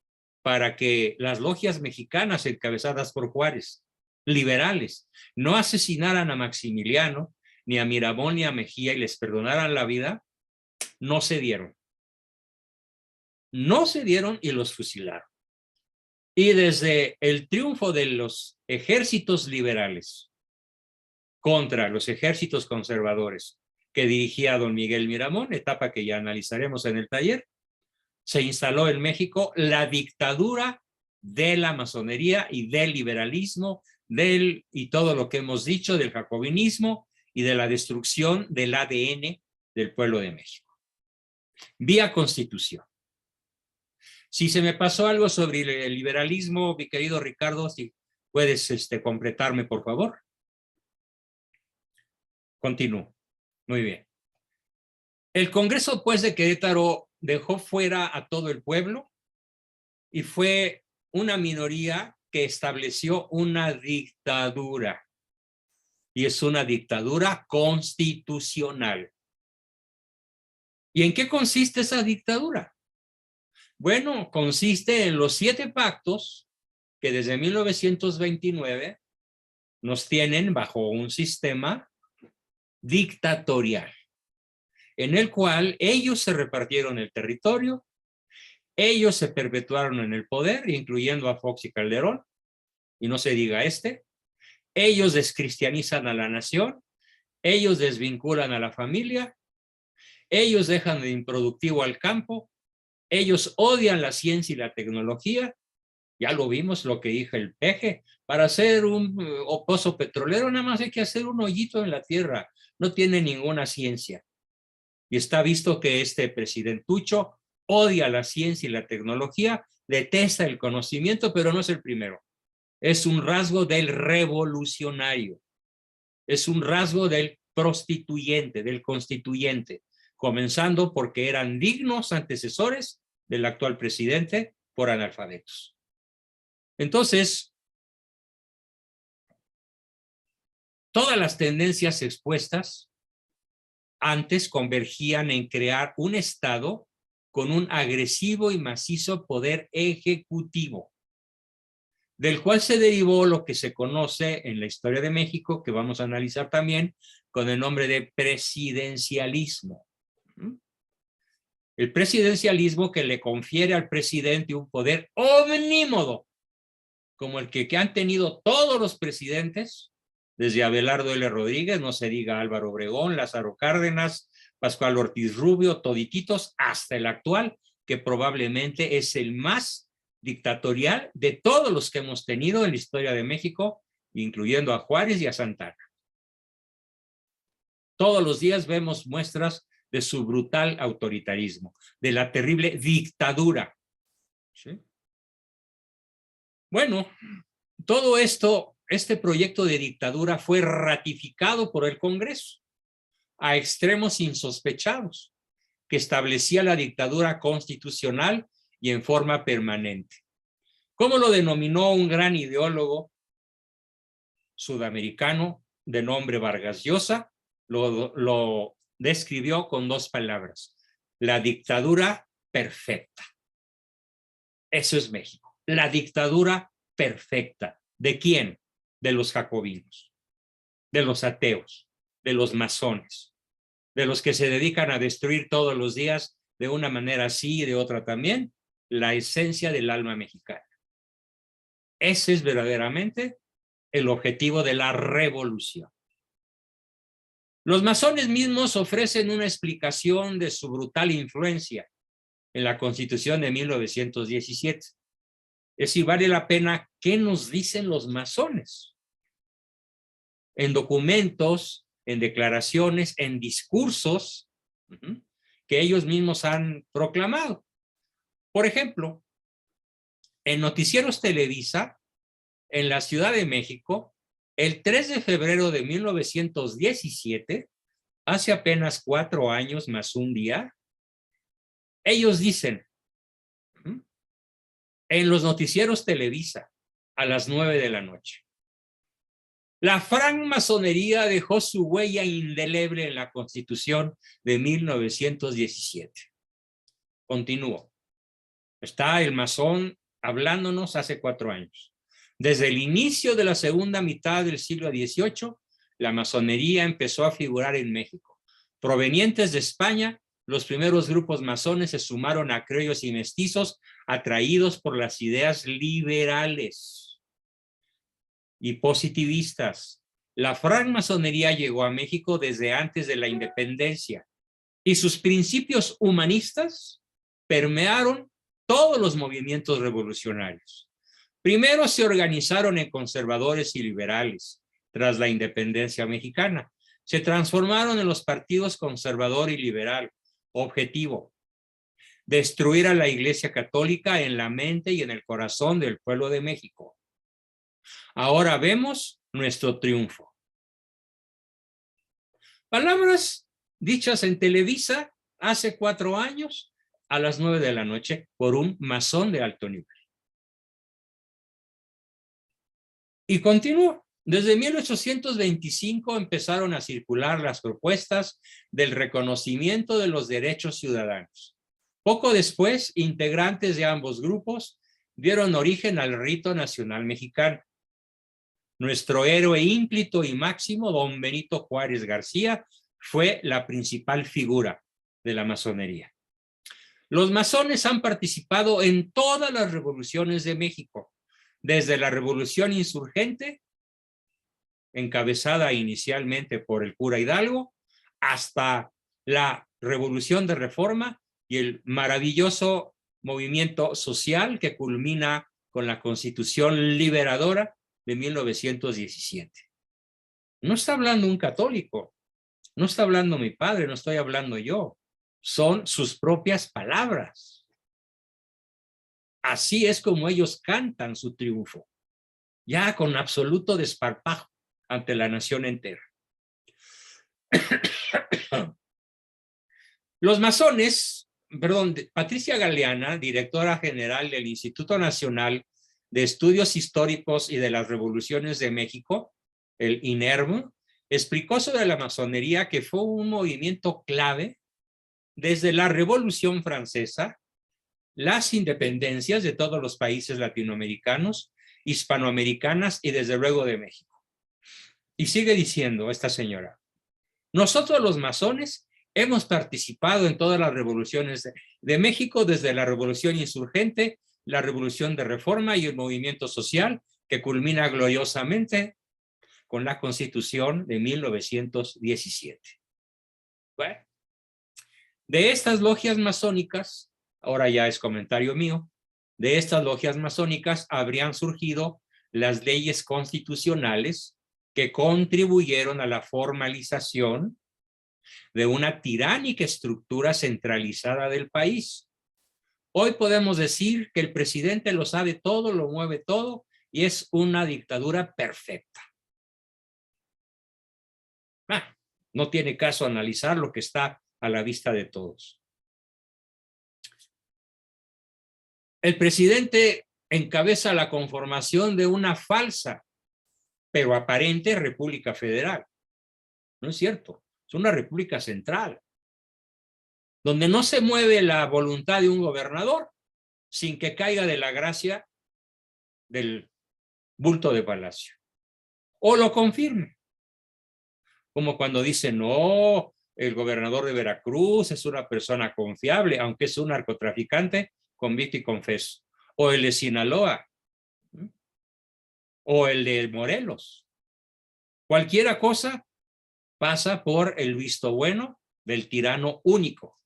para que las logias mexicanas encabezadas por Juárez, liberales, no asesinaran a Maximiliano, ni a Miramón, ni a Mejía y les perdonaran la vida, no se dieron. No se dieron y los fusilaron. Y desde el triunfo de los ejércitos liberales contra los ejércitos conservadores que dirigía don Miguel Miramón, etapa que ya analizaremos en el taller, se instaló en México la dictadura de la masonería y del liberalismo, y todo lo que hemos dicho del jacobinismo y de la destrucción del ADN del pueblo de México. Vía Constitución. Si se me pasó algo sobre el liberalismo, mi querido Ricardo, si puedes completarme, por favor. Continúo. Muy bien. El Congreso, pues, de Querétaro dejó fuera a todo el pueblo y fue una minoría que estableció una dictadura. Y es una dictadura constitucional. ¿Y en qué consiste esa dictadura? Bueno, consiste en los 7 pactos que desde 1929 nos tienen bajo un sistema dictatorial, en el cual ellos se repartieron el territorio, ellos se perpetuaron en el poder, incluyendo a Fox y Calderón, y no se diga ellos descristianizan a la nación, ellos desvinculan a la familia, ellos dejan de improductivo al campo, ellos odian la ciencia y la tecnología. Ya lo vimos lo que dijo el Peje. Para hacer un pozo petrolero nada más hay que hacer un hoyito en la tierra. No tiene ninguna ciencia. Y está visto que este presidentucho odia la ciencia y la tecnología, detesta el conocimiento, pero no es el primero. Es un rasgo del revolucionario. Es un rasgo del prostituyente, del constituyente, comenzando porque eran dignos antecesores del actual presidente por analfabetos. Entonces, todas las tendencias expuestas antes convergían en crear un Estado con un agresivo y macizo poder ejecutivo, del cual se derivó lo que se conoce en la historia de México, que vamos a analizar también, con el nombre de presidencialismo. El presidencialismo que le confiere al presidente un poder omnímodo, como el que han tenido todos los presidentes, desde Abelardo L. Rodríguez, no se diga Álvaro Obregón, Lázaro Cárdenas, Pascual Ortiz Rubio, todititos, hasta el actual, que probablemente es el más dictatorial de todos los que hemos tenido en la historia de México, incluyendo a Juárez y a Santana. Todos los días vemos muestras de su brutal autoritarismo, de la terrible dictadura. ¿Sí? Bueno, todo esto, este proyecto de dictadura fue ratificado por el Congreso a extremos insospechados, que establecía la dictadura constitucional y en forma permanente. ¿Cómo lo denominó un gran ideólogo sudamericano de nombre Vargas Llosa? Lo describió con 2 palabras: la dictadura perfecta. Eso es México, la dictadura perfecta. ¿De quién? De los jacobinos, de los ateos, de los masones, de los que se dedican a destruir todos los días, de una manera así y de otra también, la esencia del alma mexicana. Ese es verdaderamente el objetivo de la revolución. Los masones mismos ofrecen una explicación de su brutal influencia en la Constitución de 1917. Es decir, vale la pena qué nos dicen los masones en documentos, en declaraciones, en discursos que ellos mismos han proclamado. Por ejemplo, en Noticieros Televisa, en la Ciudad de México, el 3 de febrero de 1917, hace apenas 4 años más un día, ellos dicen: en los noticieros Televisa a las 9 de la noche. La francmasonería dejó su huella indeleble en la Constitución de 1917. Continúo. Está el masón hablándonos hace 4 años. Desde el inicio de la segunda mitad del siglo XVIII, la masonería empezó a figurar en México. Provenientes de España, los primeros grupos masones se sumaron a criollos y mestizos atraídos por las ideas liberales y positivistas. La francmasonería llegó a México desde antes de la independencia y sus principios humanistas permearon todos los movimientos revolucionarios. Primero se organizaron en conservadores y liberales tras la independencia mexicana. Se transformaron en los partidos conservador y liberal. Objetivo: destruir a la Iglesia Católica en la mente y en el corazón del pueblo de México. Ahora vemos nuestro triunfo. Palabras dichas en Televisa hace 4 años a las 9 de la noche por un masón de alto nivel. Y continúo. Desde 1825 empezaron a circular las propuestas del reconocimiento de los derechos ciudadanos. Poco después, integrantes de ambos grupos dieron origen al rito nacional mexicano. Nuestro héroe ínclito y máximo, don Benito Juárez García, fue la principal figura de la masonería. Los masones han participado en todas las revoluciones de México, desde la Revolución Insurgente, encabezada inicialmente por el cura Hidalgo, hasta la Revolución de Reforma y el maravilloso movimiento social que culmina con la Constitución Liberadora de 1917. No está hablando un católico, no está hablando mi padre, no estoy hablando yo. Son sus propias palabras. Así es como ellos cantan su triunfo, ya con absoluto desparpajo ante la nación entera. Los masones, Patricia Galeana, directora general del Instituto Nacional de Estudios Históricos y de las Revoluciones de México, el INERM, explicó sobre la masonería que fue un movimiento clave desde la Revolución Francesa, las independencias de todos los países latinoamericanos, hispanoamericanas y desde luego de México. Y sigue diciendo esta señora: nosotros los masones hemos participado en todas las revoluciones de México, desde la Revolución Insurgente, la Revolución de Reforma y el movimiento social que culmina gloriosamente con la Constitución de 1917. Bueno, de estas logias masónicas, ahora ya es comentario mío, de estas logias masónicas habrían surgido las leyes constitucionales que contribuyeron a la formalización de una tiránica estructura centralizada del país. Hoy podemos decir que el presidente lo sabe todo, lo mueve todo y es una dictadura perfecta. No tiene caso analizar lo que está a la vista de todos. El presidente encabeza la conformación de una falsa pero aparente república federal. No es cierto, es una república central, donde no se mueve la voluntad de un gobernador sin que caiga de la gracia del bulto de palacio, o lo confirme. Como cuando dicen, no, el gobernador de Veracruz es una persona confiable, aunque es un narcotraficante convicto y confeso. O el de Sinaloa, o el de Morelos. Cualquiera cosa pasa por el visto bueno del tirano único.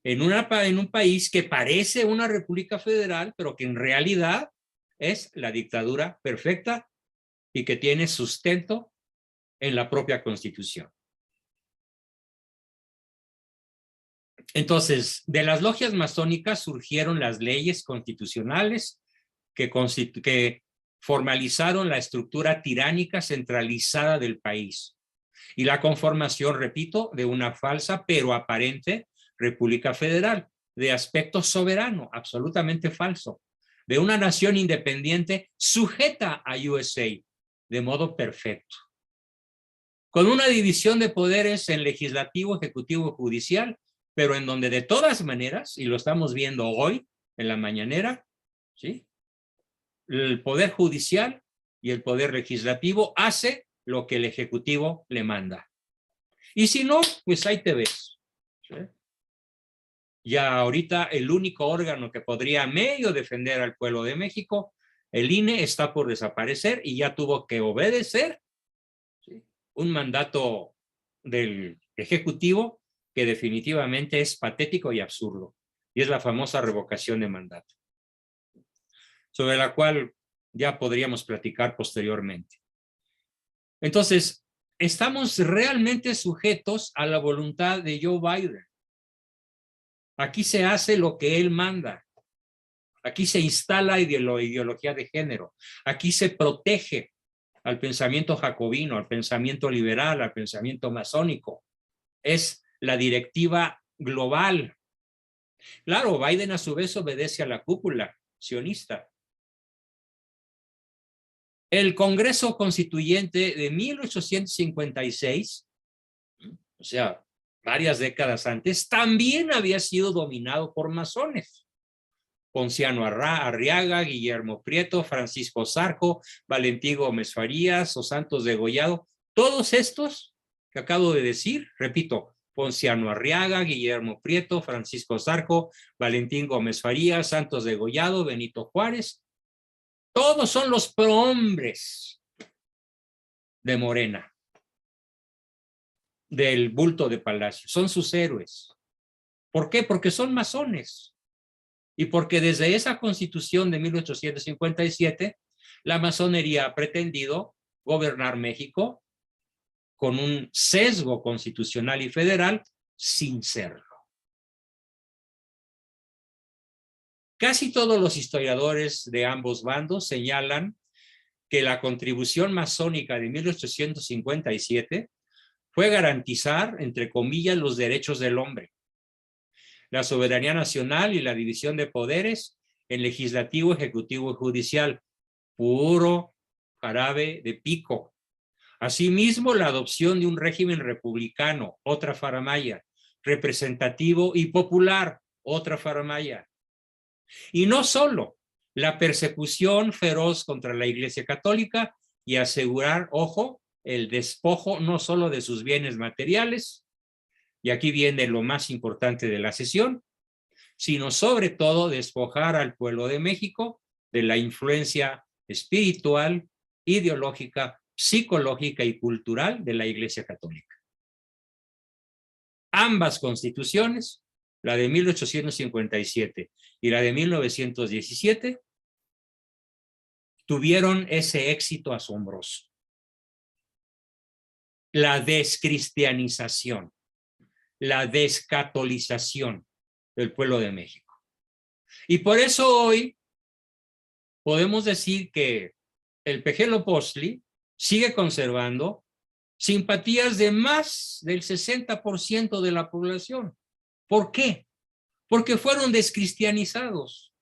En un país que parece una república federal, pero que en realidad es la dictadura perfecta y que tiene sustento en la propia Constitución. Entonces, de las logias masónicas surgieron las leyes constitucionales que formalizaron la estructura tiránica centralizada del país y la conformación, repito, de una falsa pero aparente república federal, de aspecto soberano, absolutamente falso, de una nación independiente sujeta a USA de modo perfecto, con una división de poderes en legislativo, ejecutivo y judicial, pero en donde de todas maneras, y lo estamos viendo hoy en la mañanera, ¿sí?, el poder judicial y el poder legislativo hace lo que el ejecutivo le manda. Y si no, pues ahí te ves, ¿sí? Ya ahorita el único órgano que podría medio defender al pueblo de México, el INE, está por desaparecer y ya tuvo que obedecer, ¿sí?, un mandato del Ejecutivo que definitivamente es patético y absurdo. Y es la famosa revocación de mandato, sobre la cual ya podríamos platicar posteriormente. Entonces, estamos realmente sujetos a la voluntad de Joe Biden. Aquí se hace lo que él manda. Aquí se instala ideología de género. Aquí se protege al pensamiento jacobino, al pensamiento liberal, al pensamiento masónico. Es la directiva global. Claro, Biden a su vez obedece a la cúpula sionista. El Congreso Constituyente de 1856, o sea, varias décadas antes, también había sido dominado por masones. Ponciano Arriaga, Guillermo Prieto, Francisco Zarco, Valentín Gómez Farías o Santos Degollado, todos estos que acabo de decir, repito, Ponciano Arriaga, Guillermo Prieto, Francisco Zarco, Valentín Gómez Farías, Santos Degollado, Benito Juárez, todos son los prohombres de Morena, del bulto de Palacio, son sus héroes. ¿Por qué? Porque son masones. Y porque desde esa constitución de 1857, la masonería ha pretendido gobernar México con un sesgo constitucional y federal sin serlo. Casi todos los historiadores de ambos bandos señalan que la contribución masónica de 1857 fue garantizar, entre comillas, los derechos del hombre, la soberanía nacional y la división de poderes en legislativo, ejecutivo y judicial. Puro jarabe de pico. Asimismo, la adopción de un régimen republicano, otra faramaya, representativo y popular, otra faramaya. Y no solo la persecución feroz contra la Iglesia Católica y asegurar, ojo, el despojo no solo de sus bienes materiales, y aquí viene lo más importante de la sesión, sino sobre todo despojar al pueblo de México de la influencia espiritual, ideológica, psicológica y cultural de la Iglesia Católica. Ambas constituciones, la de 1857 y la de 1917, tuvieron ese éxito asombroso. La descristianización, la descatolización del pueblo de México. Y por eso hoy podemos decir que el Pejelo-Postli sigue conservando simpatías de más del 60% de la población. ¿Por qué? Porque fueron descristianizados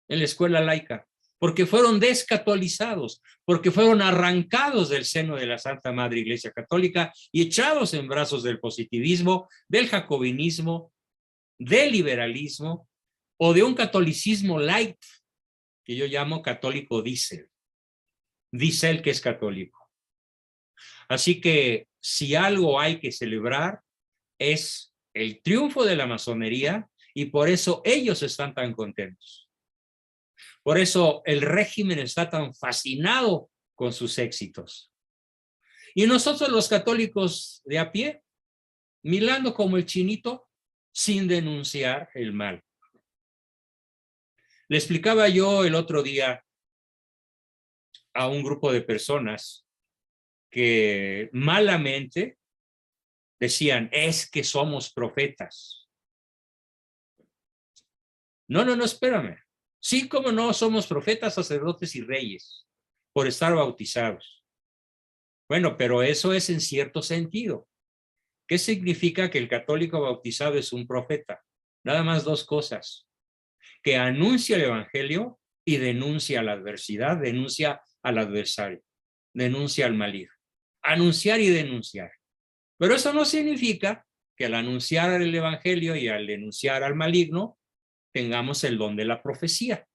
en la escuela laica, porque fueron descatolizados, porque fueron arrancados del seno de la Santa Madre Iglesia Católica y echados en brazos del positivismo, del jacobinismo, del liberalismo o de un catolicismo light, que yo llamo católico diésel. Diésel que es católico. Así que si algo hay que celebrar es el triunfo de la masonería y por eso ellos están tan contentos. Por eso el régimen está tan fascinado con sus éxitos. Y nosotros los católicos de a pie, mirando como el chinito sin denunciar el mal. Le explicaba yo el otro día a un grupo de personas que malamente decían, es que somos profetas. No, espérame. Sí, como no, somos profetas, sacerdotes y reyes por estar bautizados. Bueno, pero eso es en cierto sentido. ¿Qué significa que el católico bautizado es un profeta? nada más dos cosas: que anuncia el evangelio y denuncia la adversidad, denuncia al adversario, denuncia al maligno. Anunciar y denunciar. Pero eso no significa que al anunciar el evangelio y al denunciar al maligno tengamos el don de la profecía.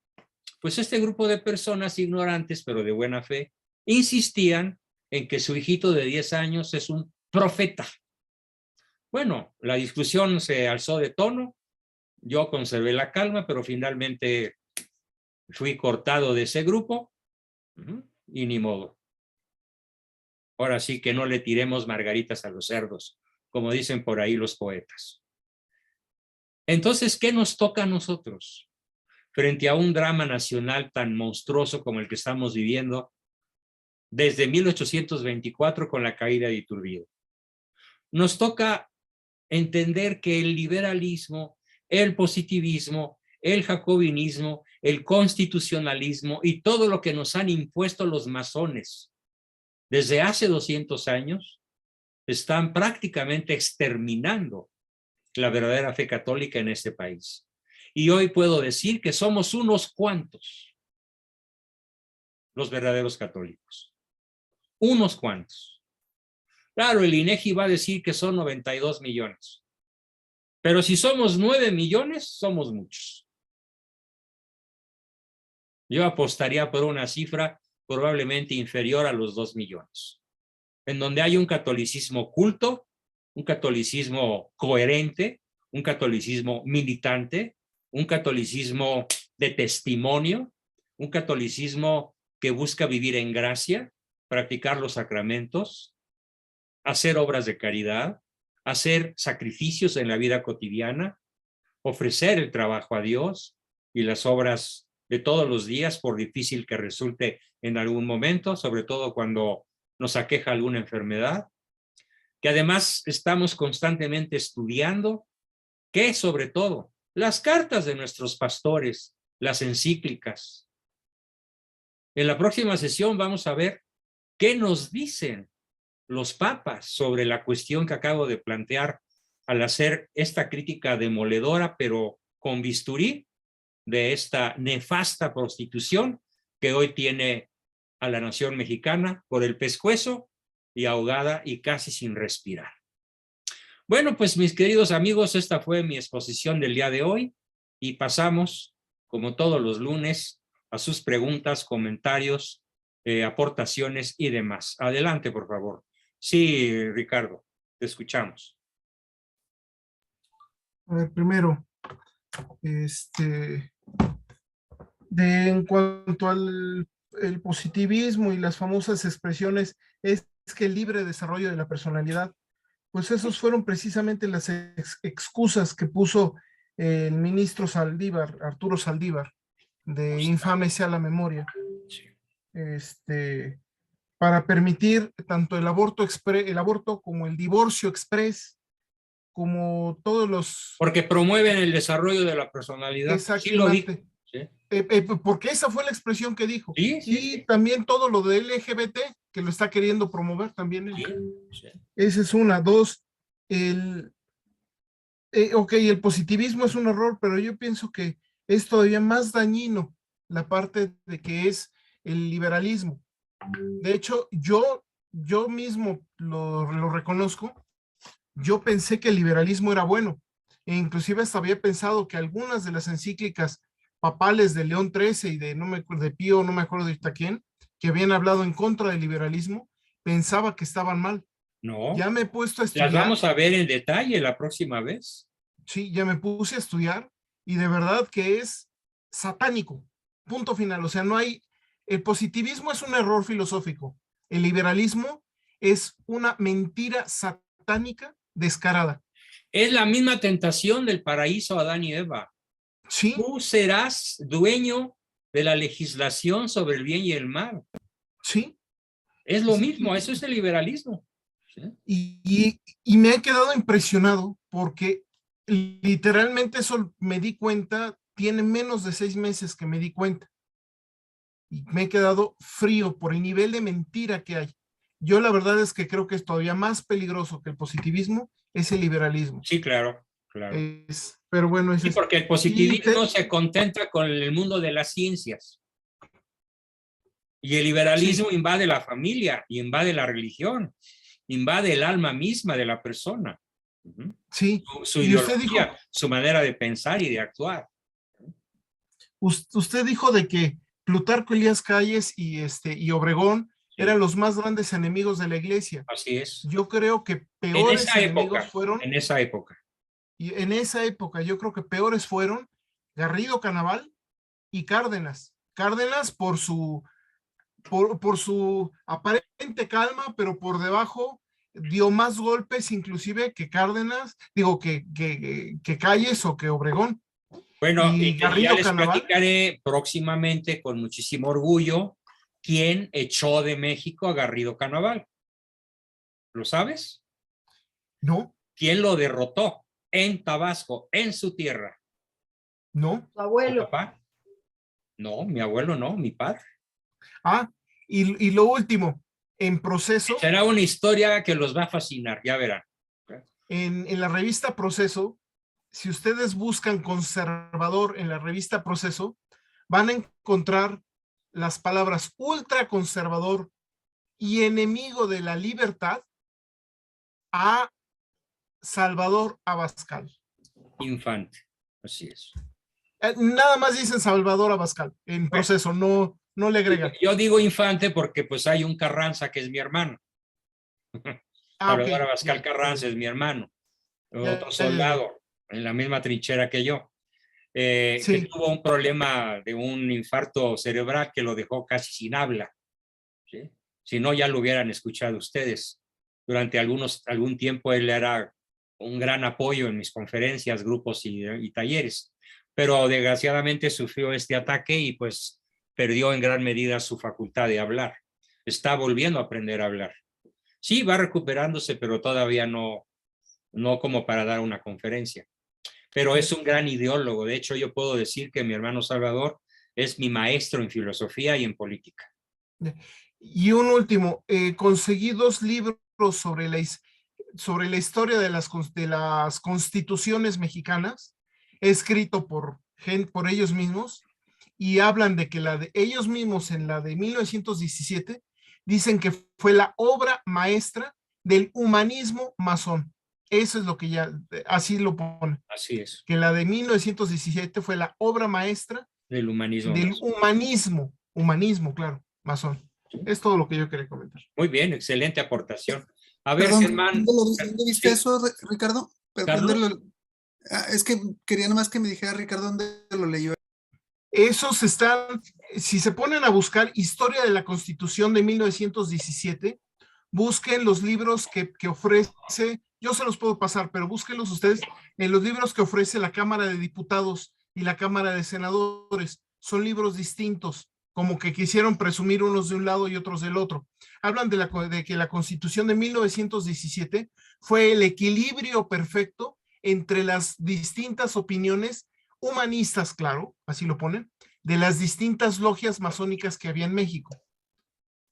Pues este grupo de personas ignorantes, pero de buena fe, insistían en que su hijito de 10 años es un profeta. Bueno, la discusión se alzó de tono, yo conservé la calma, pero finalmente fui cortado de ese grupo y ni modo. Ahora sí que no le tiremos margaritas a los cerdos, como dicen por ahí los poetas. Entonces, ¿qué nos toca a nosotros frente a un drama nacional tan monstruoso como el que estamos viviendo desde 1824 con la caída de Iturbide? Nos toca entender que el liberalismo, el positivismo, el jacobinismo, el constitucionalismo y todo lo que nos han impuesto los masones desde hace 200 años están prácticamente exterminando la verdadera fe católica en este país. Y hoy puedo decir que somos unos cuantos los verdaderos católicos. Unos cuantos. Claro, el INEGI va a decir que son 92 millones. Pero si somos 9 millones, somos muchos. Yo apostaría por una cifra probablemente inferior a los 2 millones, en donde hay un catolicismo culto, un catolicismo coherente, un catolicismo militante, un catolicismo de testimonio, un catolicismo que busca vivir en gracia, practicar los sacramentos, hacer obras de caridad, hacer sacrificios en la vida cotidiana, ofrecer el trabajo a Dios y las obras de todos los días, por difícil que resulte en algún momento, sobre todo cuando nos aqueja alguna enfermedad, que además estamos constantemente estudiando, que sobre todo las cartas de nuestros pastores, las encíclicas. En la próxima sesión vamos a ver qué nos dicen los papas sobre la cuestión que acabo de plantear al hacer esta crítica demoledora, pero con bisturí, de esta nefasta prostitución que hoy tiene a la nación mexicana por el pescuezo y ahogada y casi sin respirar. Bueno, pues mis queridos amigos, esta fue mi exposición del día de hoy y pasamos, como todos los lunes, a sus preguntas, comentarios, aportaciones y demás. Adelante, por favor. Sí, Ricardo, te escuchamos. A ver, primero, en cuanto al el positivismo y las famosas expresiones, es que el libre desarrollo de la personalidad, pues esos fueron precisamente las excusas que puso el ministro Saldívar, Arturo Saldívar, de Infame sea la memoria, para permitir tanto el aborto como el divorcio express, como todos los... Porque promueven el desarrollo de la personalidad. Exactamente. Sí, porque esa fue la expresión que dijo. sí, y también todo lo de LGBT, que lo está queriendo promover también. Sí. Esa es una. Dos, ok, el positivismo es un error, pero yo pienso que es todavía más dañino la parte de que es el liberalismo. De hecho, yo mismo lo reconozco. Yo pensé que el liberalismo era bueno, e inclusive hasta había pensado que algunas de las encíclicas papales de León XIII y de Pío, no me acuerdo de quién, que habían hablado en contra del liberalismo, pensaba que estaban mal. No. Ya me he puesto a estudiar. Las vamos a ver en detalle la próxima vez. Sí, ya me puse a estudiar y de verdad que es satánico. Punto final. O sea, no hay... El positivismo es un error filosófico. El liberalismo es una mentira satánica descarada. Es la misma tentación del paraíso a Adán y Eva. Sí. Tú serás dueño de la legislación sobre el bien y el mal. Sí. Es lo mismo, eso es el liberalismo. ¿Sí? Y me he quedado impresionado porque literalmente eso me di cuenta, tiene menos de 6 meses que me di cuenta. Y me he quedado frío por el nivel de mentira que hay. Yo la verdad es que creo que es todavía más peligroso que el positivismo, es el liberalismo. Sí, claro, claro. pero bueno, Sí, porque el positivismo se contenta con el mundo de las ciencias. Y el liberalismo invade la familia, invade la religión, invade el alma misma de la persona. Sí. Su Y usted dijo, ideología, su manera de pensar y de actuar. usted dijo de que Plutarco Elías Calles y Obregón eran los más grandes enemigos de la iglesia. Así es. Yo creo que En peores esa enemigos época, fueron, en esa época. y en esa época yo creo que peores fueron Garrido Canaval y Cárdenas. Cárdenas por su aparente calma, pero por debajo dio más golpes inclusive que Cárdenas, digo que Calles o que Obregón. Bueno, Y y ya Garrido les Canaval, platicaré próximamente con muchísimo orgullo quién echó de México a Garrido Canaval. ¿Lo sabes? no, ¿Quién lo derrotó en Tabasco, en su tierra? no. Su abuelo. ¿Mi papá? No, mi abuelo no, mi padre. Ah, y lo último, en Proceso, Será una historia que los va a fascinar, ya verán. en la revista Proceso, si ustedes buscan conservador en la revista Proceso, van a encontrar las palabras ultraconservador y enemigo de la libertad a Salvador Abascal. Infante, así es. Nada más dicen Salvador Abascal en Proceso, no le agregan. Yo digo Infante porque pues hay un Carranza que es mi hermano. Salvador Ok, Abascal ya, Carranza es mi hermano. ya, Otro ya. soldado en la misma trinchera que yo. Que Sí, tuvo un problema de un infarto cerebral que lo dejó casi sin habla. ¿Sí? Si no, ya lo hubieran escuchado ustedes. Durante algún tiempo él era un gran apoyo en mis conferencias, grupos y talleres, pero desgraciadamente sufrió este ataque y pues perdió en gran medida su facultad de hablar. Está volviendo a aprender a hablar. Sí, va recuperándose, pero todavía no como para dar una conferencia. Pero es un gran ideólogo. De hecho, yo puedo decir que mi hermano Salvador es mi maestro en filosofía y en política. y un último, conseguí 2 libros sobre la historia de las constituciones mexicanas, escrito por ellos mismos, y hablan de que la de ellos mismos en la de 1917 dicen que fue la obra maestra del humanismo masón. Eso es lo que ya, así lo pone, Así es, que la de 1917 fue la obra maestra del humanismo del masón. humanismo, claro, masón. Es todo lo que yo quería comentar. Muy bien, excelente aportación. A ver, Perdón, Germán. ¿dónde viste Sí, eso, Ricardo? Carlos. Es que quería nomás que me dijera, Ricardo, ¿dónde lo leyó? Esos están, si se ponen a buscar historia de la Constitución de 1917, busquen los libros que ofrece, yo se los puedo pasar, pero búsquenlos ustedes en los libros que ofrece la Cámara de Diputados y la Cámara de Senadores. Son libros distintos, como que quisieron presumir unos de un lado y otros del otro. Hablan de que la Constitución de 1917 fue el equilibrio perfecto entre las distintas opiniones humanistas, claro, así lo ponen, de las distintas logias masónicas que había en México.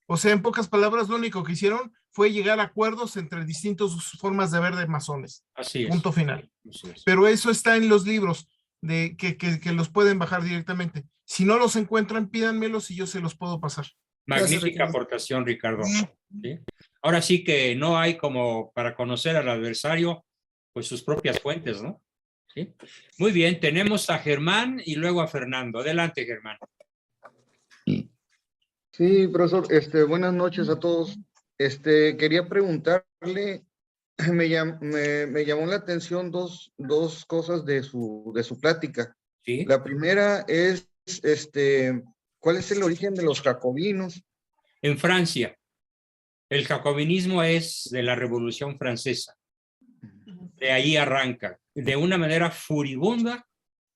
O sea, en pocas palabras, lo único que hicieron fue llegar a acuerdos entre distintas formas de ver de masones. Así es. Punto final. Así es. Pero eso está en los libros que los pueden bajar directamente. Si no los encuentran, pídanmelos y yo se los puedo pasar. Magnífica aportación, Ricardo. ¿Sí? Ahora sí que no hay como para conocer al adversario, pues sus propias fuentes, ¿no? ¿Sí? Muy bien, tenemos a Germán y luego a Fernando. Adelante, Germán. Sí, profesor, buenas noches a todos. Quería preguntarle, me llamó la atención dos cosas de su plática. ¿Sí? La primera es, ¿cuál es el origen de los jacobinos? En Francia, el jacobinismo es de la Revolución Francesa. De ahí arranca. De una manera furibunda,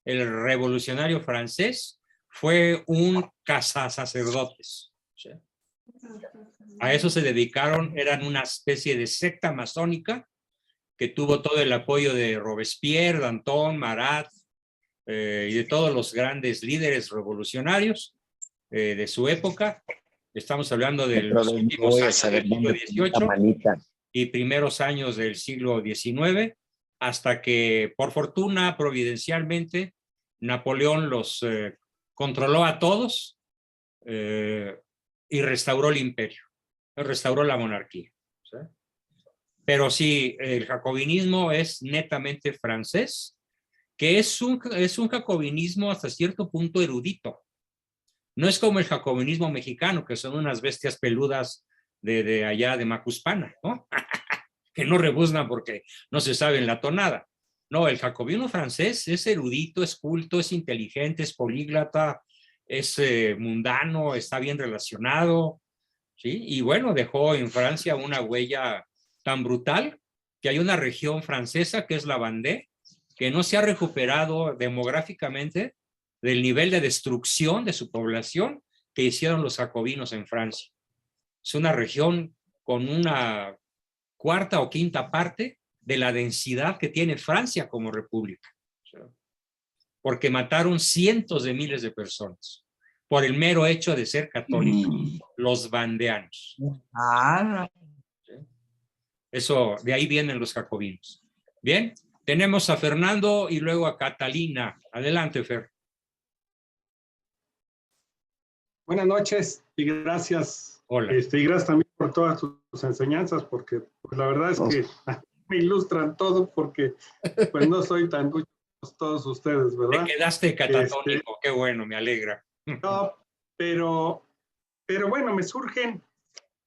el revolucionario francés fue un cazasacerdotes. ¿Sí? A eso se dedicaron, eran una especie de secta masónica que tuvo todo el apoyo de Robespierre, Danton, Marat y de todos los grandes líderes revolucionarios de su época. Estamos hablando de los últimos años del siglo XVIII y primeros años del siglo XIX, hasta que, por fortuna, providencialmente, Napoleón los controló a todos y restauró el imperio, restauró la monarquía. ¿Sí? Pero sí, el jacobinismo es netamente francés, que es un jacobinismo hasta cierto punto erudito. No es como el jacobinismo mexicano, que son unas bestias peludas de allá de Macuspana, ¿no? Que no rebuznan porque no se sabe la tonada. No, el jacobino francés es erudito, es culto, es inteligente, es políglota, es mundano, está bien relacionado, ¿sí? Y bueno, dejó en Francia una huella tan brutal que hay una región francesa que es la Vendée, que no se ha recuperado demográficamente del nivel de destrucción de su población que hicieron los jacobinos en Francia. Es una región con una cuarta o quinta parte de la densidad que tiene Francia como república, porque mataron cientos de miles de personas por el mero hecho de ser católicos, los vandeanos. Eso, de ahí vienen los jacobinos. Bien, tenemos a Fernando y luego a Catalina. Adelante, Fer. Buenas noches y gracias. Hola. Y gracias también por todas tus enseñanzas, porque pues, la verdad es que me ilustran todo, porque pues no soy tan ducho como todos ustedes, ¿verdad? Te quedaste catatónico, qué bueno, me alegra. No, pero bueno, me surgen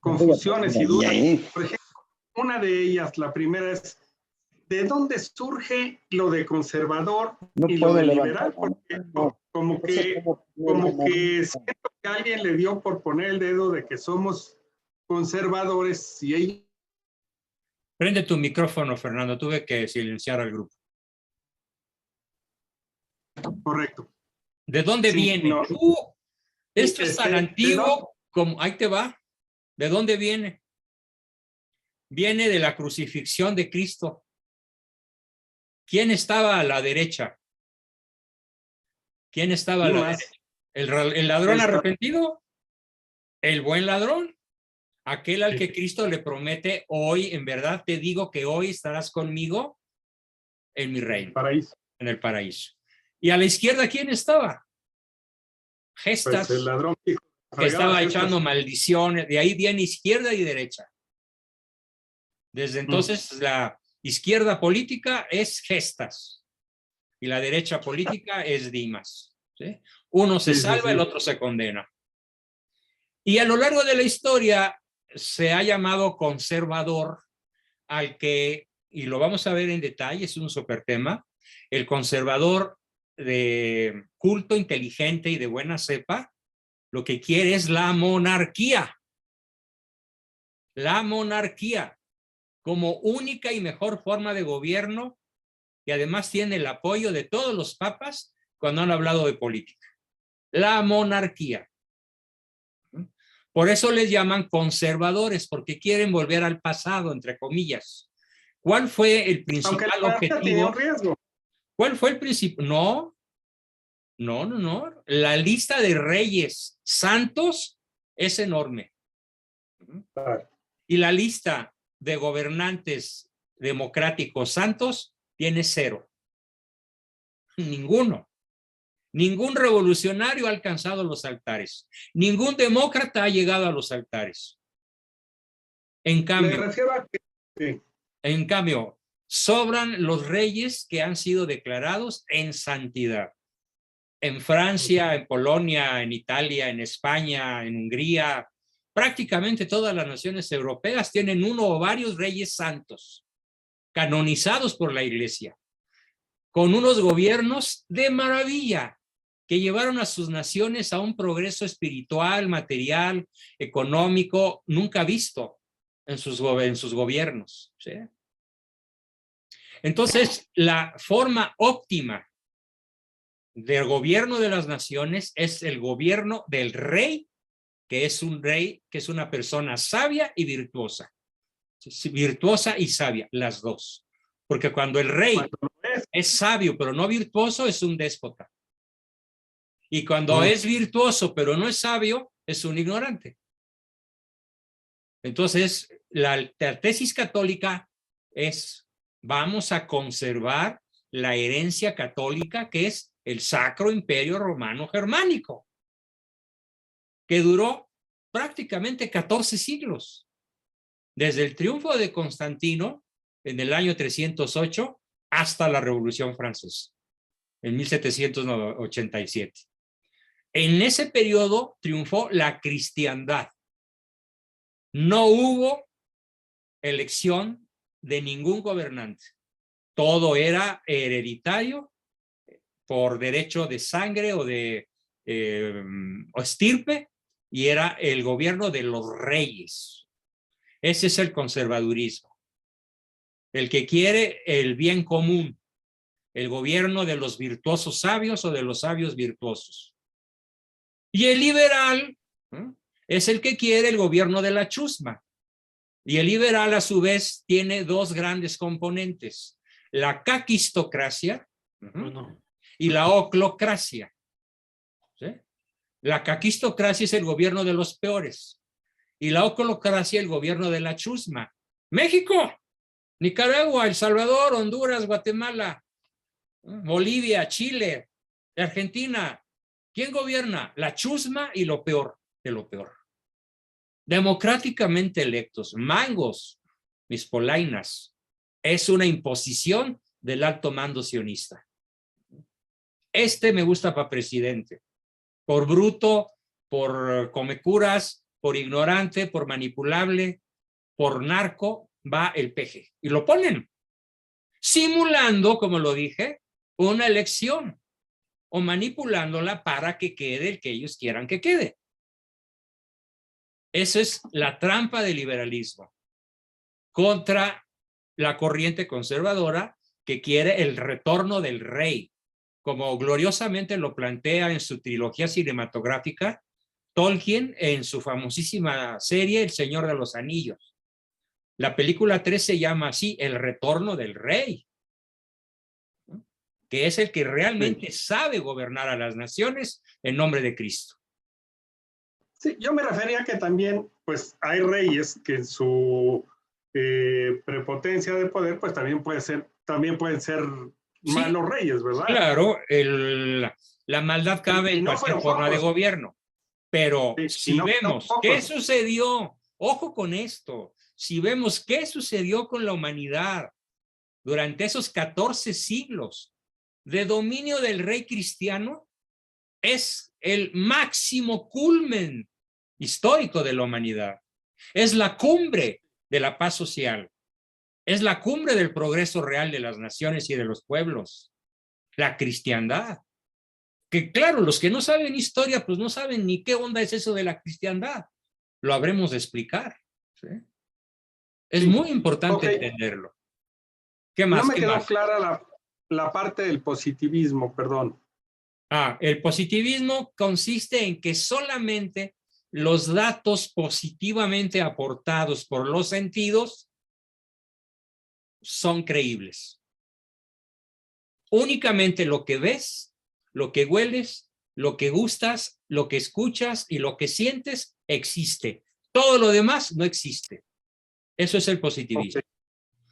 confusiones y dudas. Por ejemplo, una de ellas, la primera es, ¿de dónde surge lo de conservador y lo de liberal? Porque como que siento que alguien le dio por poner el dedo de que somos conservadores y ellos... Prende tu micrófono, Fernando, tuve que silenciar al grupo. Correcto. ¿De dónde viene? No. Esto es tan antiguo como... Ahí te va. ¿De dónde viene? Viene de la crucifixión de Cristo. ¿Quién estaba a la derecha? ¿Quién estaba a la derecha? ¿El ladrón arrepentido? ¿El buen ladrón? Aquel al que Cristo le promete, hoy, en verdad te digo que hoy estarás conmigo en mi reino. Paraíso. En el paraíso. ¿Y a la izquierda quién estaba? Gestas, pues el ladrón que estaba echando maldiciones. De ahí viene izquierda y derecha. Desde entonces la izquierda política es Gestas y la derecha política es Dimas. ¿Sí? Uno se salva, el otro se condena. Y a lo largo de la historia se ha llamado conservador al que, y lo vamos a ver en detalle, es un súper tema, el conservador de culto, inteligente y de buena cepa, lo que quiere es la monarquía. La monarquía como única y mejor forma de gobierno, y además tiene el apoyo de todos los papas cuando han hablado de política. La monarquía. Por eso les llaman conservadores, porque quieren volver al pasado, entre comillas. ¿Cuál fue el principal objetivo? ¿Cuál fue el principio? No. La lista de reyes santos es enorme. Y la lista de gobernantes democráticos santos tiene 0. Ninguno. Ningún revolucionario ha alcanzado los altares. Ningún demócrata ha llegado a los altares. En cambio, sobran los reyes que han sido declarados en santidad. En Francia, en Polonia, en Italia, en España, en Hungría, prácticamente todas las naciones europeas tienen uno o varios reyes santos, canonizados por la Iglesia, con unos gobiernos de maravilla que llevaron a sus naciones a un progreso espiritual, material, económico, nunca visto en sus gobiernos. ¿Sí? Entonces, la forma óptima del gobierno de las naciones es el gobierno del rey, que es un rey, que es una persona sabia y virtuosa. Virtuosa y sabia, las dos. Porque cuando el rey es sabio pero no virtuoso, es un déspota. Y cuando es virtuoso pero no es sabio, es un ignorante. Entonces, la tesis católica es vamos a conservar la herencia católica que es el Sacro Imperio Romano Germánico, que duró prácticamente 14 siglos, desde el triunfo de Constantino en el año 308 hasta la Revolución Francesa, en 1787. En ese periodo triunfó la cristiandad. No hubo elección de ningún gobernante. Todo era hereditario por derecho de sangre o de o estirpe, y era el gobierno de los reyes. Ese es el conservadurismo. El que quiere el bien común, el gobierno de los virtuosos sabios o de los sabios virtuosos. Y el liberal es el que quiere el gobierno de la chusma. Y el liberal, a su vez, tiene dos grandes componentes: la caquistocracia y la oclocracia. ¿Sí? La caquistocracia es el gobierno de los peores y la oclocracia el gobierno de la chusma. México, Nicaragua, El Salvador, Honduras, Guatemala, Bolivia, Chile, Argentina. ¿Quién gobierna? La chusma y lo peor de lo peor. Democráticamente electos, mangos, mis polainas. Es una imposición del alto mando sionista. Este me gusta para presidente. Por bruto, por comecuras, por ignorante, por manipulable, por narco, va el peje. Y lo ponen, simulando, como lo dije, una elección o manipulándola para que quede el que ellos quieran que quede. Esa es la trampa del liberalismo contra la corriente conservadora que quiere el retorno del rey, como gloriosamente lo plantea en su trilogía cinematográfica Tolkien en su famosísima serie El Señor de los Anillos. La película 3 se llama así, El Retorno del Rey, que es el que realmente sabe gobernar a las naciones en nombre de Cristo. Sí, yo me refería que también, pues, hay reyes que en su prepotencia de poder, pues también pueden ser malos reyes, ¿verdad? Claro, la maldad cabe en cualquier forma de gobierno. Pero si vemos qué sucedió, ojo con esto, si vemos qué sucedió con la humanidad durante esos 14 siglos de dominio del rey cristiano, es el máximo culmen histórico de la humanidad. Es la cumbre de la paz social. Es la cumbre del progreso real de las naciones y de los pueblos. La cristiandad. Que claro, los que no saben historia, pues no saben ni qué onda es eso de la cristiandad. Lo habremos de explicar. ¿Sí? Es muy importante entenderlo. ¿Qué más? No me quedó clara la parte del positivismo, perdón. El positivismo consiste en que solamente los datos positivamente aportados por los sentidos son creíbles. Únicamente lo que ves, lo que hueles, lo que gustas, lo que escuchas y lo que sientes existe. Todo lo demás no existe. Eso es el positivismo.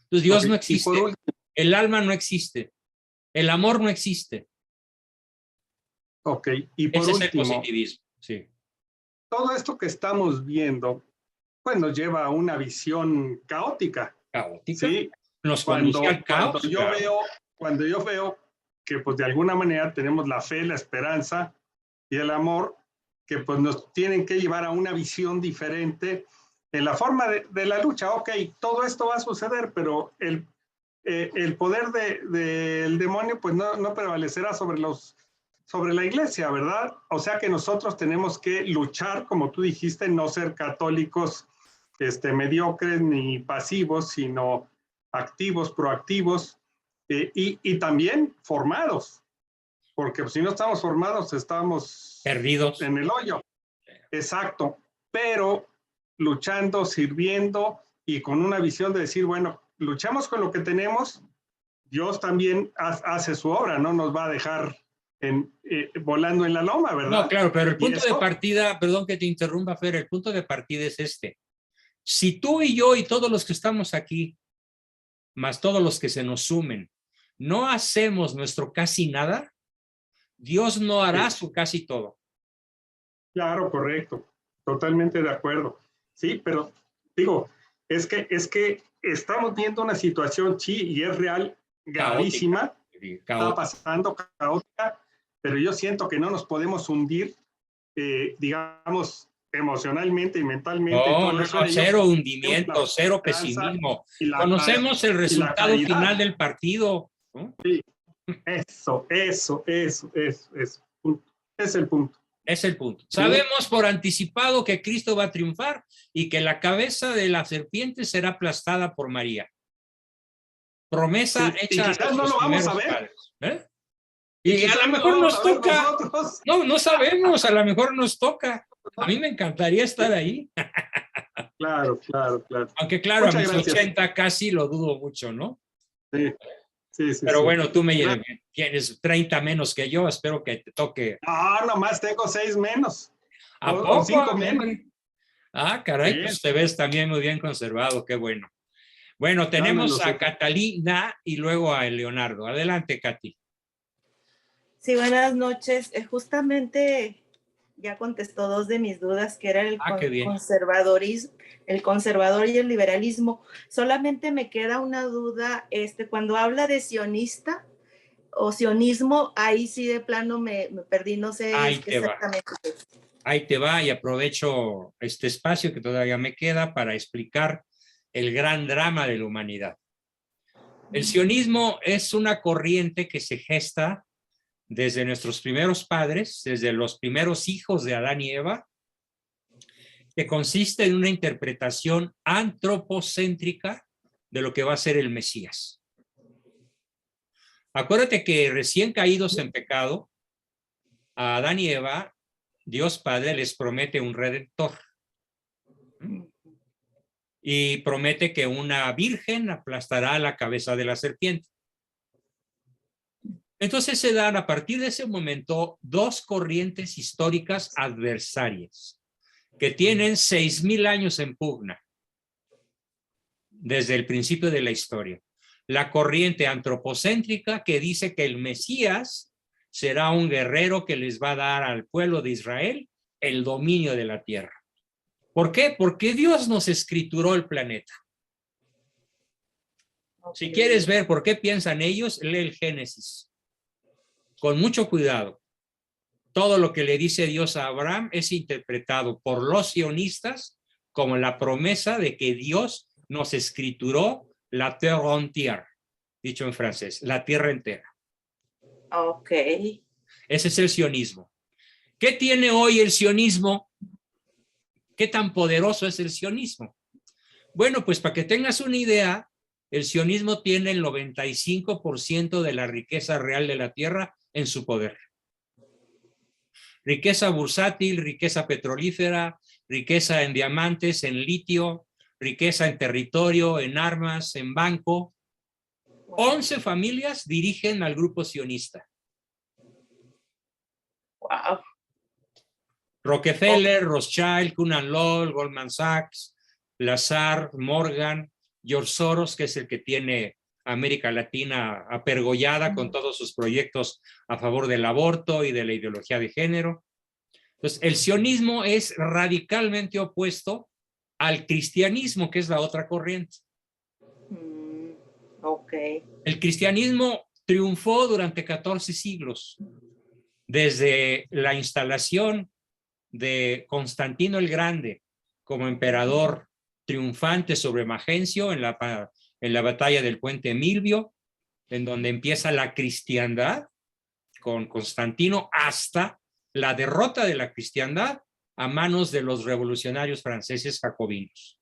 Entonces Dios no existe, el alma no existe, el amor no existe. Ok, y por último, ese es el positivismo. Sí. Todo esto que estamos viendo, pues nos lleva a una visión caótica. ¿Caótica? Sí. Nos conduce al caos. Cuando yo veo que pues de alguna manera tenemos la fe, la esperanza y el amor, que pues nos tienen que llevar a una visión diferente en la forma de la lucha. Ok, todo esto va a suceder, pero el poder del demonio pues no prevalecerá sobre la iglesia, ¿verdad? O sea que nosotros tenemos que luchar, como tú dijiste, no ser católicos mediocres ni pasivos, sino activos, proactivos y también formados, porque si no estamos formados estamos perdidos en el hoyo. Exacto, pero luchando, sirviendo y con una visión de decir, bueno, luchamos con lo que tenemos, Dios también hace su obra, no nos va a dejar volando en la loma, ¿verdad? No, claro, pero el punto de partida, perdón que te interrumpa, Fer, el punto de partida es este. Si tú y yo y todos los que estamos aquí más todos los que se nos sumen, no hacemos nuestro casi nada, Dios no hará su casi todo. Claro, correcto. Totalmente de acuerdo. Sí, pero digo, es que estamos viendo una situación, sí, y es real, gravísima. Está pasando caótica, pero yo siento que no nos podemos hundir, digamos, emocionalmente y mentalmente. No, cero hundimiento, cero pesimismo. Conocemos el resultado final del partido, ¿no? Sí, eso. Es el punto. Es el punto. Sabemos por anticipado que Cristo va a triunfar y que la cabeza de la serpiente será aplastada por María. Promesa hecha. Y quizás no lo vamos a ver. ¿Eh? Y a lo mejor nos toca. No sabemos, a lo mejor nos toca. A mí me encantaría estar ahí. Claro. Aunque claro, muchas a mis 80 casi lo dudo mucho, ¿no? Sí. Pero bueno, tú tienes 30 menos que yo, espero que te toque. No, nomás tengo 6 menos. ¿A poco? 5 menos. Caray, pues te ves también muy bien conservado, qué bueno. Bueno, tenemos a Catalina y luego a Leonardo. Adelante, Katy. Sí, buenas noches. Justamente ya contestó 2 de mis dudas, que era el conservadorismo, el conservador y el liberalismo. Solamente me queda una duda, cuando habla de sionista o sionismo, ahí sí de plano me perdí, no sé exactamente. Ahí te va, y aprovecho este espacio que todavía me queda para explicar el gran drama de la humanidad. El sionismo es una corriente que se gesta desde nuestros primeros padres, desde los primeros hijos de Adán y Eva, que consiste en una interpretación antropocéntrica de lo que va a ser el Mesías. Acuérdate que recién caídos en pecado, a Adán y Eva, Dios Padre les promete un redentor. Y promete que una virgen aplastará la cabeza de la serpiente. Entonces se dan a partir de ese momento 2 corrientes históricas adversarias que tienen 6,000 años en pugna desde el principio de la historia. La corriente antropocéntrica que dice que el Mesías será un guerrero que les va a dar al pueblo de Israel el dominio de la tierra. ¿Por qué? Porque Dios nos escrituró el planeta. Si quieres ver por qué piensan ellos, lee el Génesis. Con mucho cuidado. Todo lo que le dice Dios a Abraham es interpretado por los sionistas como la promesa de que Dios nos escrituró la terre entière, dicho en francés, la tierra entera. Ok. Ese es el sionismo. ¿Qué tiene hoy el sionismo? ¿Qué tan poderoso es el sionismo? Bueno, pues para que tengas una idea, el sionismo tiene el 95% de la riqueza real de la tierra en su poder. Riqueza bursátil, riqueza petrolífera, riqueza en diamantes, en litio, riqueza en territorio, en armas, en banco. 11 familias dirigen al grupo sionista. Wow. Rockefeller, Rothschild, Cunan Lowell, Goldman Sachs, Lazard, Morgan, George Soros, que es el que tiene América Latina apergollada con todos sus proyectos a favor del aborto y de la ideología de género. Entonces, el sionismo es radicalmente opuesto al cristianismo, que es la otra corriente. El cristianismo triunfó durante 14 siglos, desde la instalación de Constantino el Grande como emperador triunfante sobre Magencio en la batalla del puente Milvio, en donde empieza la cristiandad con Constantino, hasta la derrota de la cristiandad a manos de los revolucionarios franceses jacobinos.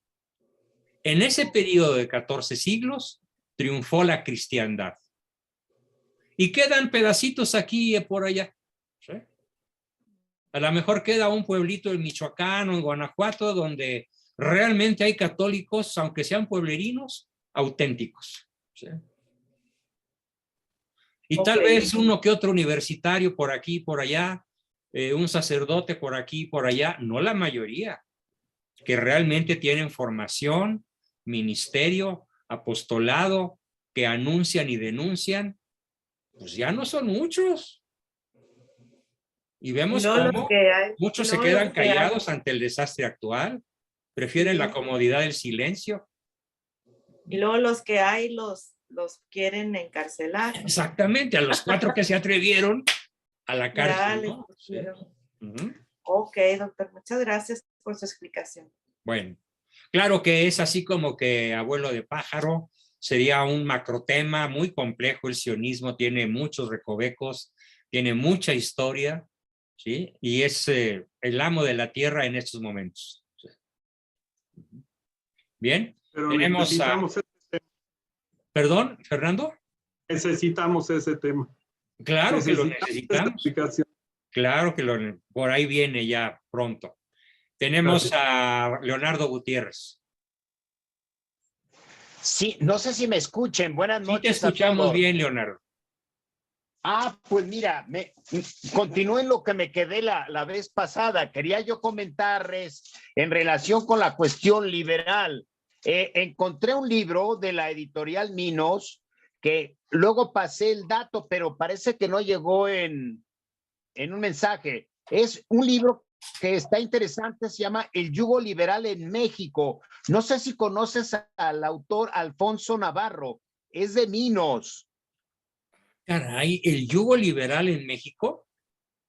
En ese periodo de 14 siglos triunfó la cristiandad. Y quedan pedacitos aquí y por allá. ¿Sí? A lo mejor queda un pueblito en Michoacán o en Guanajuato donde realmente hay católicos, aunque sean pueblerinos, auténticos. ¿Sí? Y tal vez uno que otro universitario por aquí y por allá, un sacerdote por aquí y por allá, no la mayoría, que realmente tienen formación, ministerio, apostolado que anuncian y denuncian, pues ya no son muchos. Y vemos cómo muchos se quedan callados ante el desastre actual, prefieren la comodidad del silencio. Y luego los que hay los quieren encarcelar. Exactamente, a los 4 que se atrevieron a la cárcel, ¿no? Sí. Ok, doctor, muchas gracias por su explicación. Bueno, claro que es así como que abuelo de pájaro, sería un macrotema muy complejo. El sionismo tiene muchos recovecos, tiene mucha historia, ¿sí? Y es el amo de la tierra en estos momentos. ¿Sí? Bien, pero tenemos necesitamos ese tema. ¿Perdón, Fernando? Necesitamos ese tema. Claro que lo necesitamos. Claro que por ahí viene ya pronto. Tenemos a Leonardo Gutiérrez. Sí, no sé si me escuchen. Buenas noches. Sí, te escuchamos bien, Leonardo. Pues mira, continúo en lo que me quedé la vez pasada. Quería yo comentarles en relación con la cuestión liberal. Encontré un libro de la editorial Minos, que luego pasé el dato, pero parece que no llegó en un mensaje. Es un libro que está interesante, se llama El yugo liberal en México. No sé si conoces al autor Alfonso Navarro, es de Minos. Caray, ¿el yugo liberal en México?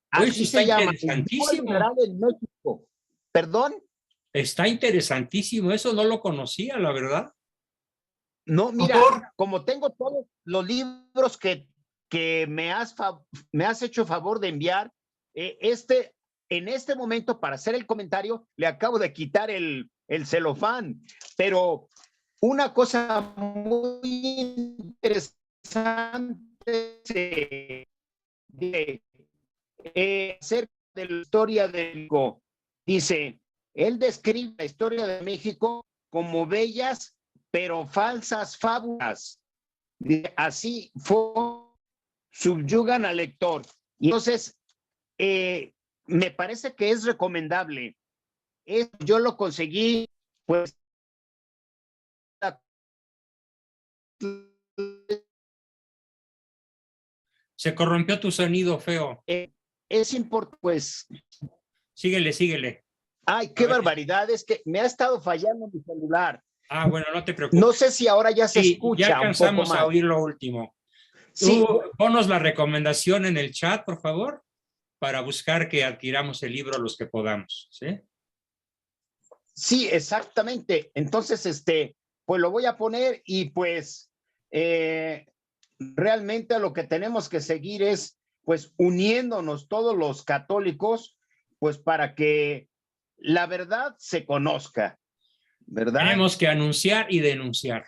Así se llama, el yugo liberal en México. ¿Perdón? Está interesantísimo, eso no lo conocía, la verdad. No, mira, como tengo todos los libros que me has hecho favor de enviar, en este momento, para hacer el comentario, le acabo de quitar el celofán, pero una cosa muy interesante acerca de la historia de México. Dice, él describe la historia de México como bellas pero falsas fábulas. Así subyugan al lector. Y entonces, me parece que es recomendable. Yo lo conseguí, pues. Se corrompió tu sonido, feo. Es importante, pues. Síguele. Ay, qué barbaridad, es que me ha estado fallando mi celular. Bueno, no te preocupes. No sé si ahora ya se escucha. Ya alcanzamos a oír lo último. Sí. Ponos la recomendación en el chat, por favor, para buscar que adquiramos el libro los que podamos, ¿sí? Sí, exactamente. Entonces, pues lo voy a poner y pues realmente lo que tenemos que seguir es pues uniéndonos todos los católicos, pues para que la verdad se conozca, ¿verdad? Tenemos que anunciar y denunciar.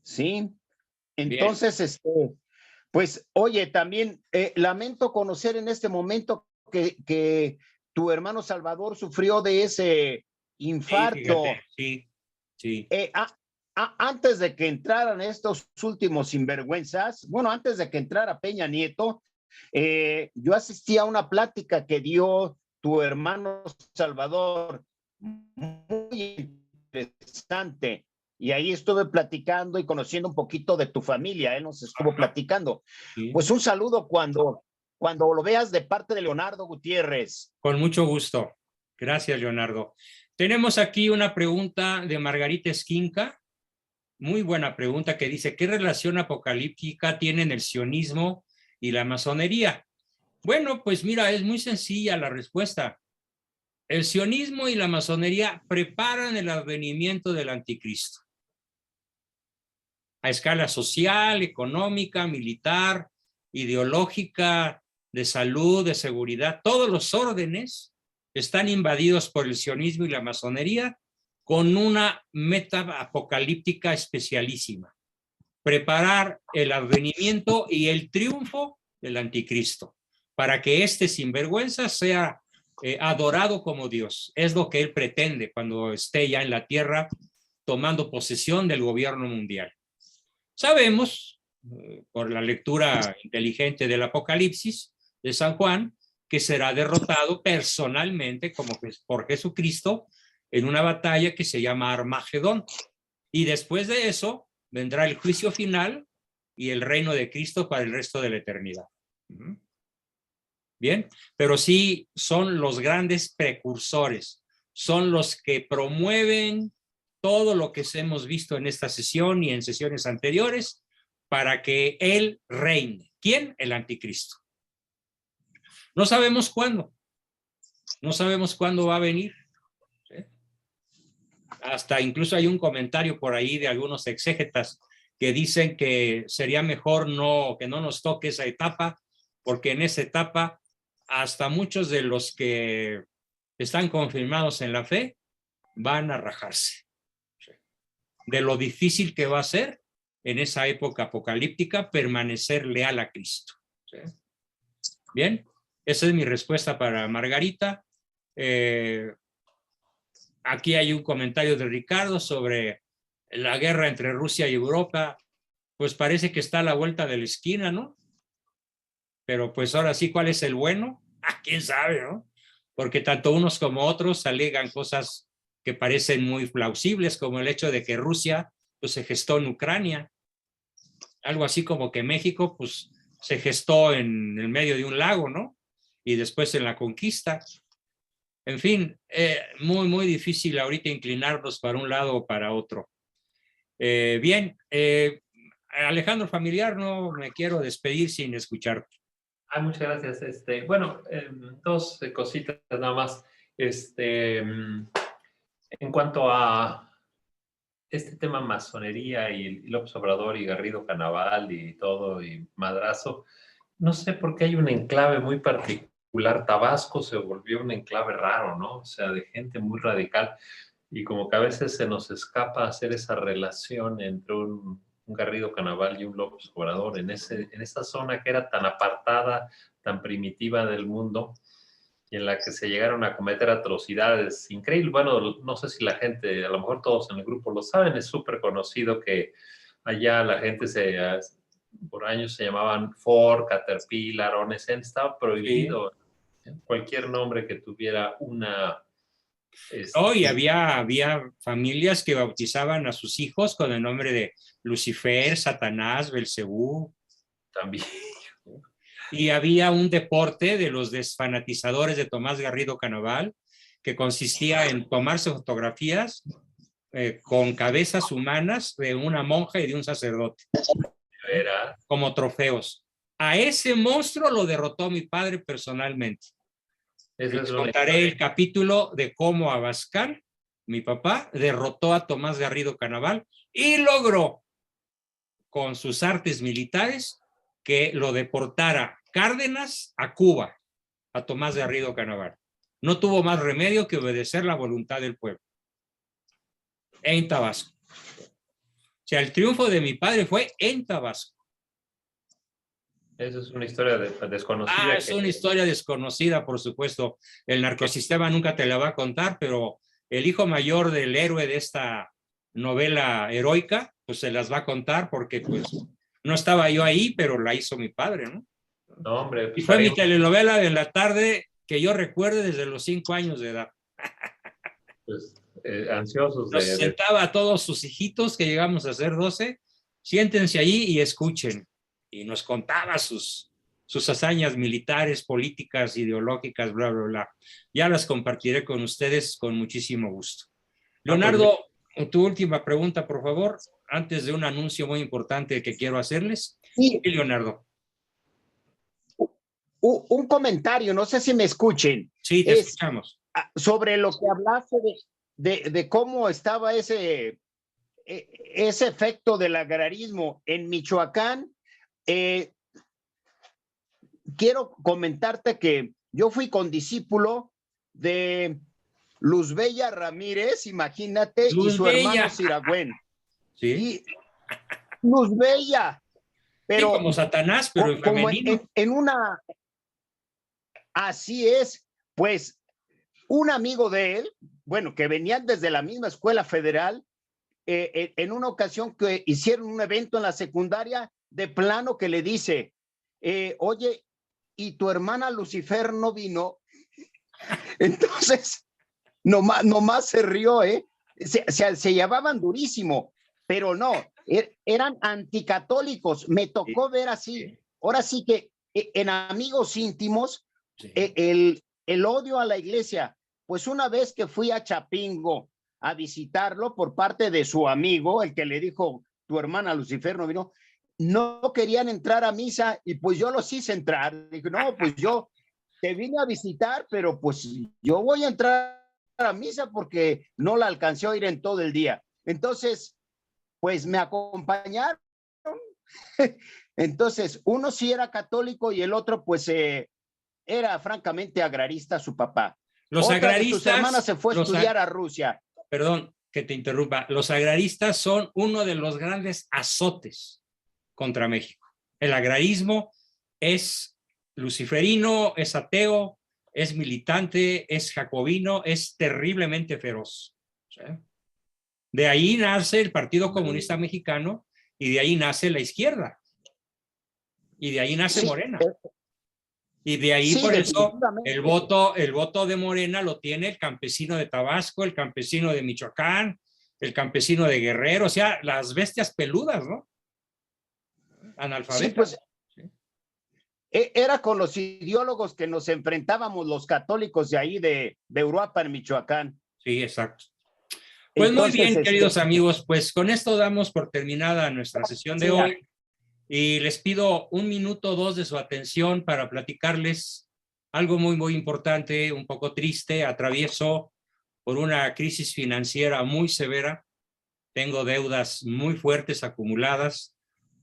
Sí. Entonces, pues, oye, también lamento conocer en este momento que tu hermano Salvador sufrió de ese infarto. Sí. Antes de que entraran estos últimos sinvergüenzas, bueno, antes de que entrara Peña Nieto, yo asistí a una plática que dio tu hermano Salvador, muy interesante. Y ahí estuve platicando y conociendo un poquito de tu familia, él nos estuvo platicando. Sí. Pues un saludo cuando lo veas de parte de Leonardo Gutiérrez. Con mucho gusto. Gracias, Leonardo. Tenemos aquí una pregunta de Margarita Esquinca, muy buena pregunta, que dice, ¿qué relación apocalíptica tienen el sionismo y la masonería? Bueno, pues mira, es muy sencilla la respuesta. El sionismo y la masonería preparan el advenimiento del anticristo. A escala social, económica, militar, ideológica, de salud, de seguridad, todos los órdenes están invadidos por el sionismo y la masonería con una meta apocalíptica especialísima. Preparar el advenimiento y el triunfo del anticristo para que este sinvergüenza sea adorado como Dios. Es lo que él pretende cuando esté ya en la tierra tomando posesión del gobierno mundial. Sabemos, por la lectura inteligente del Apocalipsis de San Juan, que será derrotado personalmente por Jesucristo en una batalla que se llama Armagedón. Y después de eso, vendrá el juicio final y el reino de Cristo para el resto de la eternidad. Bien, pero sí son los grandes precursores, son los que promueven todo lo que hemos visto en esta sesión y en sesiones anteriores para que Él reine. ¿Quién? El anticristo. No sabemos cuándo. No sabemos cuándo va a venir. ¿Sí? Hasta incluso hay un comentario por ahí de algunos exégetas que dicen que sería mejor que no nos toque esa etapa, porque en esa etapa hasta muchos de los que están confirmados en la fe van a rajarse de lo difícil que va a ser en esa época apocalíptica permanecer leal a Cristo. ¿Sí? Bien, esa es mi respuesta para Margarita. Aquí hay un comentario de Ricardo sobre la guerra entre Rusia y Europa. Pues parece que está a la vuelta de la esquina, ¿no? Pero pues ahora sí, ¿cuál es el bueno? ¿Quién sabe, no? Porque tanto unos como otros alegan cosas que parecen muy plausibles, como el hecho de que Rusia pues, se gestó en Ucrania. Algo así como que México pues, se gestó en el medio de un lago, ¿no? Y después en la conquista. En fin, muy, muy difícil ahorita inclinarnos para un lado o para otro. Bien, Alejandro Familiar, no me quiero despedir sin escucharte. Muchas gracias. Bueno, dos cositas nada más. En cuanto a este tema masonería y López Obrador y Garrido Canaval y todo, y Madrazo, no sé por qué hay un enclave muy particular. Tabasco se volvió un enclave raro, ¿no? O sea, de gente muy radical. Y como que a veces se nos escapa hacer esa relación entre un Garrido Canaval y un López Obrador en esa zona que era tan apartada, tan primitiva del mundo, y en la que se llegaron a cometer atrocidades increíbles. Bueno, no sé si la gente, a lo mejor todos en el grupo lo saben, es súper conocido que allá la gente por años se llamaban Ford, Caterpillar, Onesen, estaba prohibido cualquier nombre que tuviera una... y había familias que bautizaban a sus hijos con el nombre de Lucifer, Satanás, Belcebú. También. Y había un deporte de los desfanatizadores de Tomás Garrido Canaval que consistía en tomarse fotografías con cabezas humanas de una monja y de un sacerdote. Era como trofeos. A ese monstruo lo derrotó mi padre personalmente. Les contaré el capítulo de cómo Abascal, mi papá, derrotó a Tomás Garrido Canaval y logró, con sus artes militares, que lo deportara Cárdenas a Cuba, a Tomás Garrido Canaval. No tuvo más remedio que obedecer la voluntad del pueblo. En Tabasco. O sea, el triunfo de mi padre fue en Tabasco. Eso es una historia desconocida. Es una historia desconocida, por supuesto. El narcosistema nunca te la va a contar, pero el hijo mayor del héroe de esta novela heroica, pues se las va a contar porque pues no estaba yo ahí, pero la hizo mi padre, ¿no? No, hombre. Y fue mi telenovela de la tarde que yo recuerde desde los 5 años de edad. Pues ansiosos Nos sentaba a todos sus hijitos, que llegamos a ser 12, siéntense allí y escuchen. Y nos contaba sus hazañas militares, políticas, ideológicas, bla, bla, bla. Ya las compartiré con ustedes con muchísimo gusto. Leonardo, tu última pregunta, por favor, antes de un anuncio muy importante que quiero hacerles. Sí, Leonardo. Un comentario, no sé si me escuchen. Sí, te escuchamos. Sobre lo que hablaste de cómo estaba ese efecto del agrarismo en Michoacán. Quiero comentarte que yo fui condiscípulo de Luzbella Ramírez, imagínate, y su hermano Siragüen. Sí. Y Luzbella. Pero sí, como Satanás, pero en femenino. En una... Así es, pues un amigo de él, bueno, que venían desde la misma escuela federal, en una ocasión que hicieron un evento en la secundaria, de plano que le dice, oye, ¿y tu hermana Lucifer no vino? Entonces, nomás se rió, se llevaban durísimo. pero no, eran anticatólicos. Me tocó ver así. Ahora sí que en amigos íntimos, el odio a la iglesia. Pues una vez que fui a Chapingo a visitarlo por parte de su amigo, el que le dijo, tu hermana Lucifer no vino, no querían entrar a misa y pues yo los hice entrar. Dije, no, pues yo te vine a visitar, pero pues yo voy a entrar a misa porque no la alcancé a ir en todo el día. Entonces, pues me acompañaron. Entonces, uno sí era católico y el otro pues era francamente agrarista su papá. Los agraristas, sus hermanas se fue a estudiar a Rusia. Perdón que te interrumpa. Los agraristas son uno de los grandes azotes contra México. El agrarismo es luciferino, es ateo, es militante, es jacobino, es terriblemente feroz. ¿Sí? De ahí nace el Partido Comunista Mexicano y de ahí nace la izquierda. Y de ahí nace Morena. Y de ahí por eso el voto de Morena lo tiene el campesino de Tabasco, el campesino de Michoacán, el campesino de Guerrero, o sea, las bestias peludas, ¿no? Analfabetas. Sí, pues, era con los ideólogos que nos enfrentábamos los católicos de ahí de Uruapan, Michoacán. Sí, exacto. Pues entonces, muy bien, queridos amigos, pues con esto damos por terminada nuestra sesión de hoy. Y les pido 1 minuto o 2 de su atención para platicarles algo muy, muy importante, un poco triste. Atravieso por una crisis financiera muy severa. Tengo deudas muy fuertes acumuladas.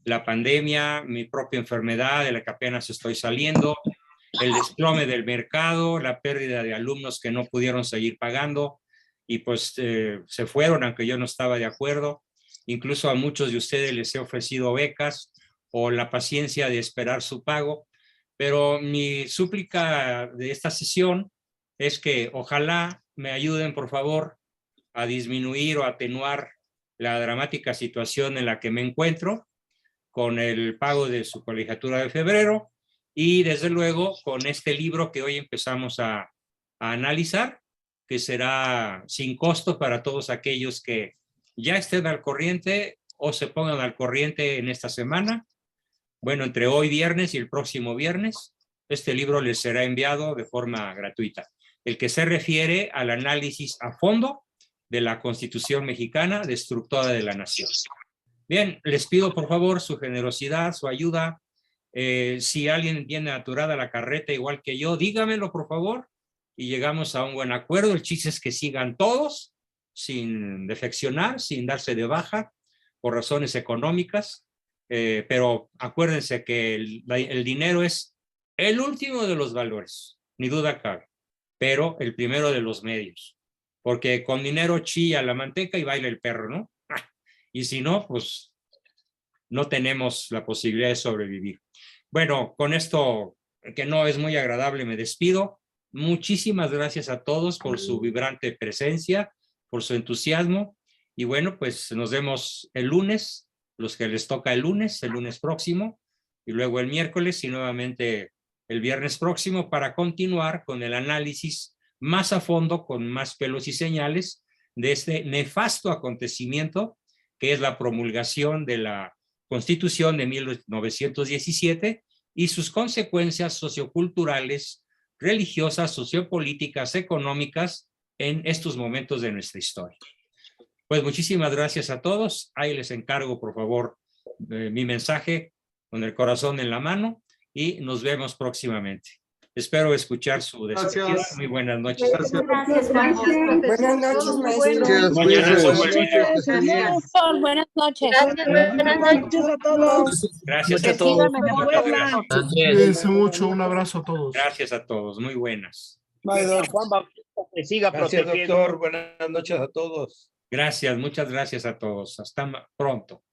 La pandemia, mi propia enfermedad de la que apenas estoy saliendo, el desplome del mercado, la pérdida de alumnos que no pudieron seguir pagando y pues se fueron aunque yo no estaba de acuerdo. Incluso a muchos de ustedes les he ofrecido becas o la paciencia de esperar su pago, pero mi súplica de esta sesión es que ojalá me ayuden, por favor, a disminuir o atenuar la dramática situación en la que me encuentro con el pago de su colegiatura de febrero y desde luego con este libro que hoy empezamos a analizar, que será sin costo para todos aquellos que ya estén al corriente o se pongan al corriente en esta semana. Bueno, entre hoy viernes y el próximo viernes, este libro les será enviado de forma gratuita. El que se refiere al análisis a fondo de la Constitución mexicana, destructora de la nación. Bien, les pido por favor su generosidad, su ayuda. Si alguien tiene aturada la carreta igual que yo, dígamelo por favor y llegamos a un buen acuerdo. El chiste es que sigan todos sin defeccionar, sin darse de baja por razones económicas. Pero acuérdense que el dinero es el último de los valores, ni duda cabe, pero el primero de los medios, porque con dinero chilla la manteca y baila el perro, ¿no? Y si no, pues no tenemos la posibilidad de sobrevivir. Bueno, con esto que no es muy agradable me despido. Muchísimas gracias a todos por su vibrante presencia, por su entusiasmo y bueno, pues nos vemos el lunes. Los que les toca el lunes próximo, y luego el miércoles y nuevamente el viernes próximo para continuar con el análisis más a fondo, con más pelos y señales de este nefasto acontecimiento que es la promulgación de la Constitución de 1917 y sus consecuencias socioculturales, religiosas, sociopolíticas, económicas en estos momentos de nuestra historia. Pues muchísimas gracias a todos. Ahí les encargo, por favor, mi mensaje con el corazón en la mano y nos vemos próximamente. Espero escuchar su despedida. Gracias. Muy buenas noches. Gracias. Buenas noches, maestro. Mañana subo el video. Buenas noches. Buenas noches a todos. Gracias a todos. Cuídense mucho. Un abrazo a todos. Gracias a todos. Muy buenas. Juan Bautista, que siga Gracias, protegiendo. doctor. Buenas noches a todos. Gracias, muchas gracias a todos. Hasta pronto.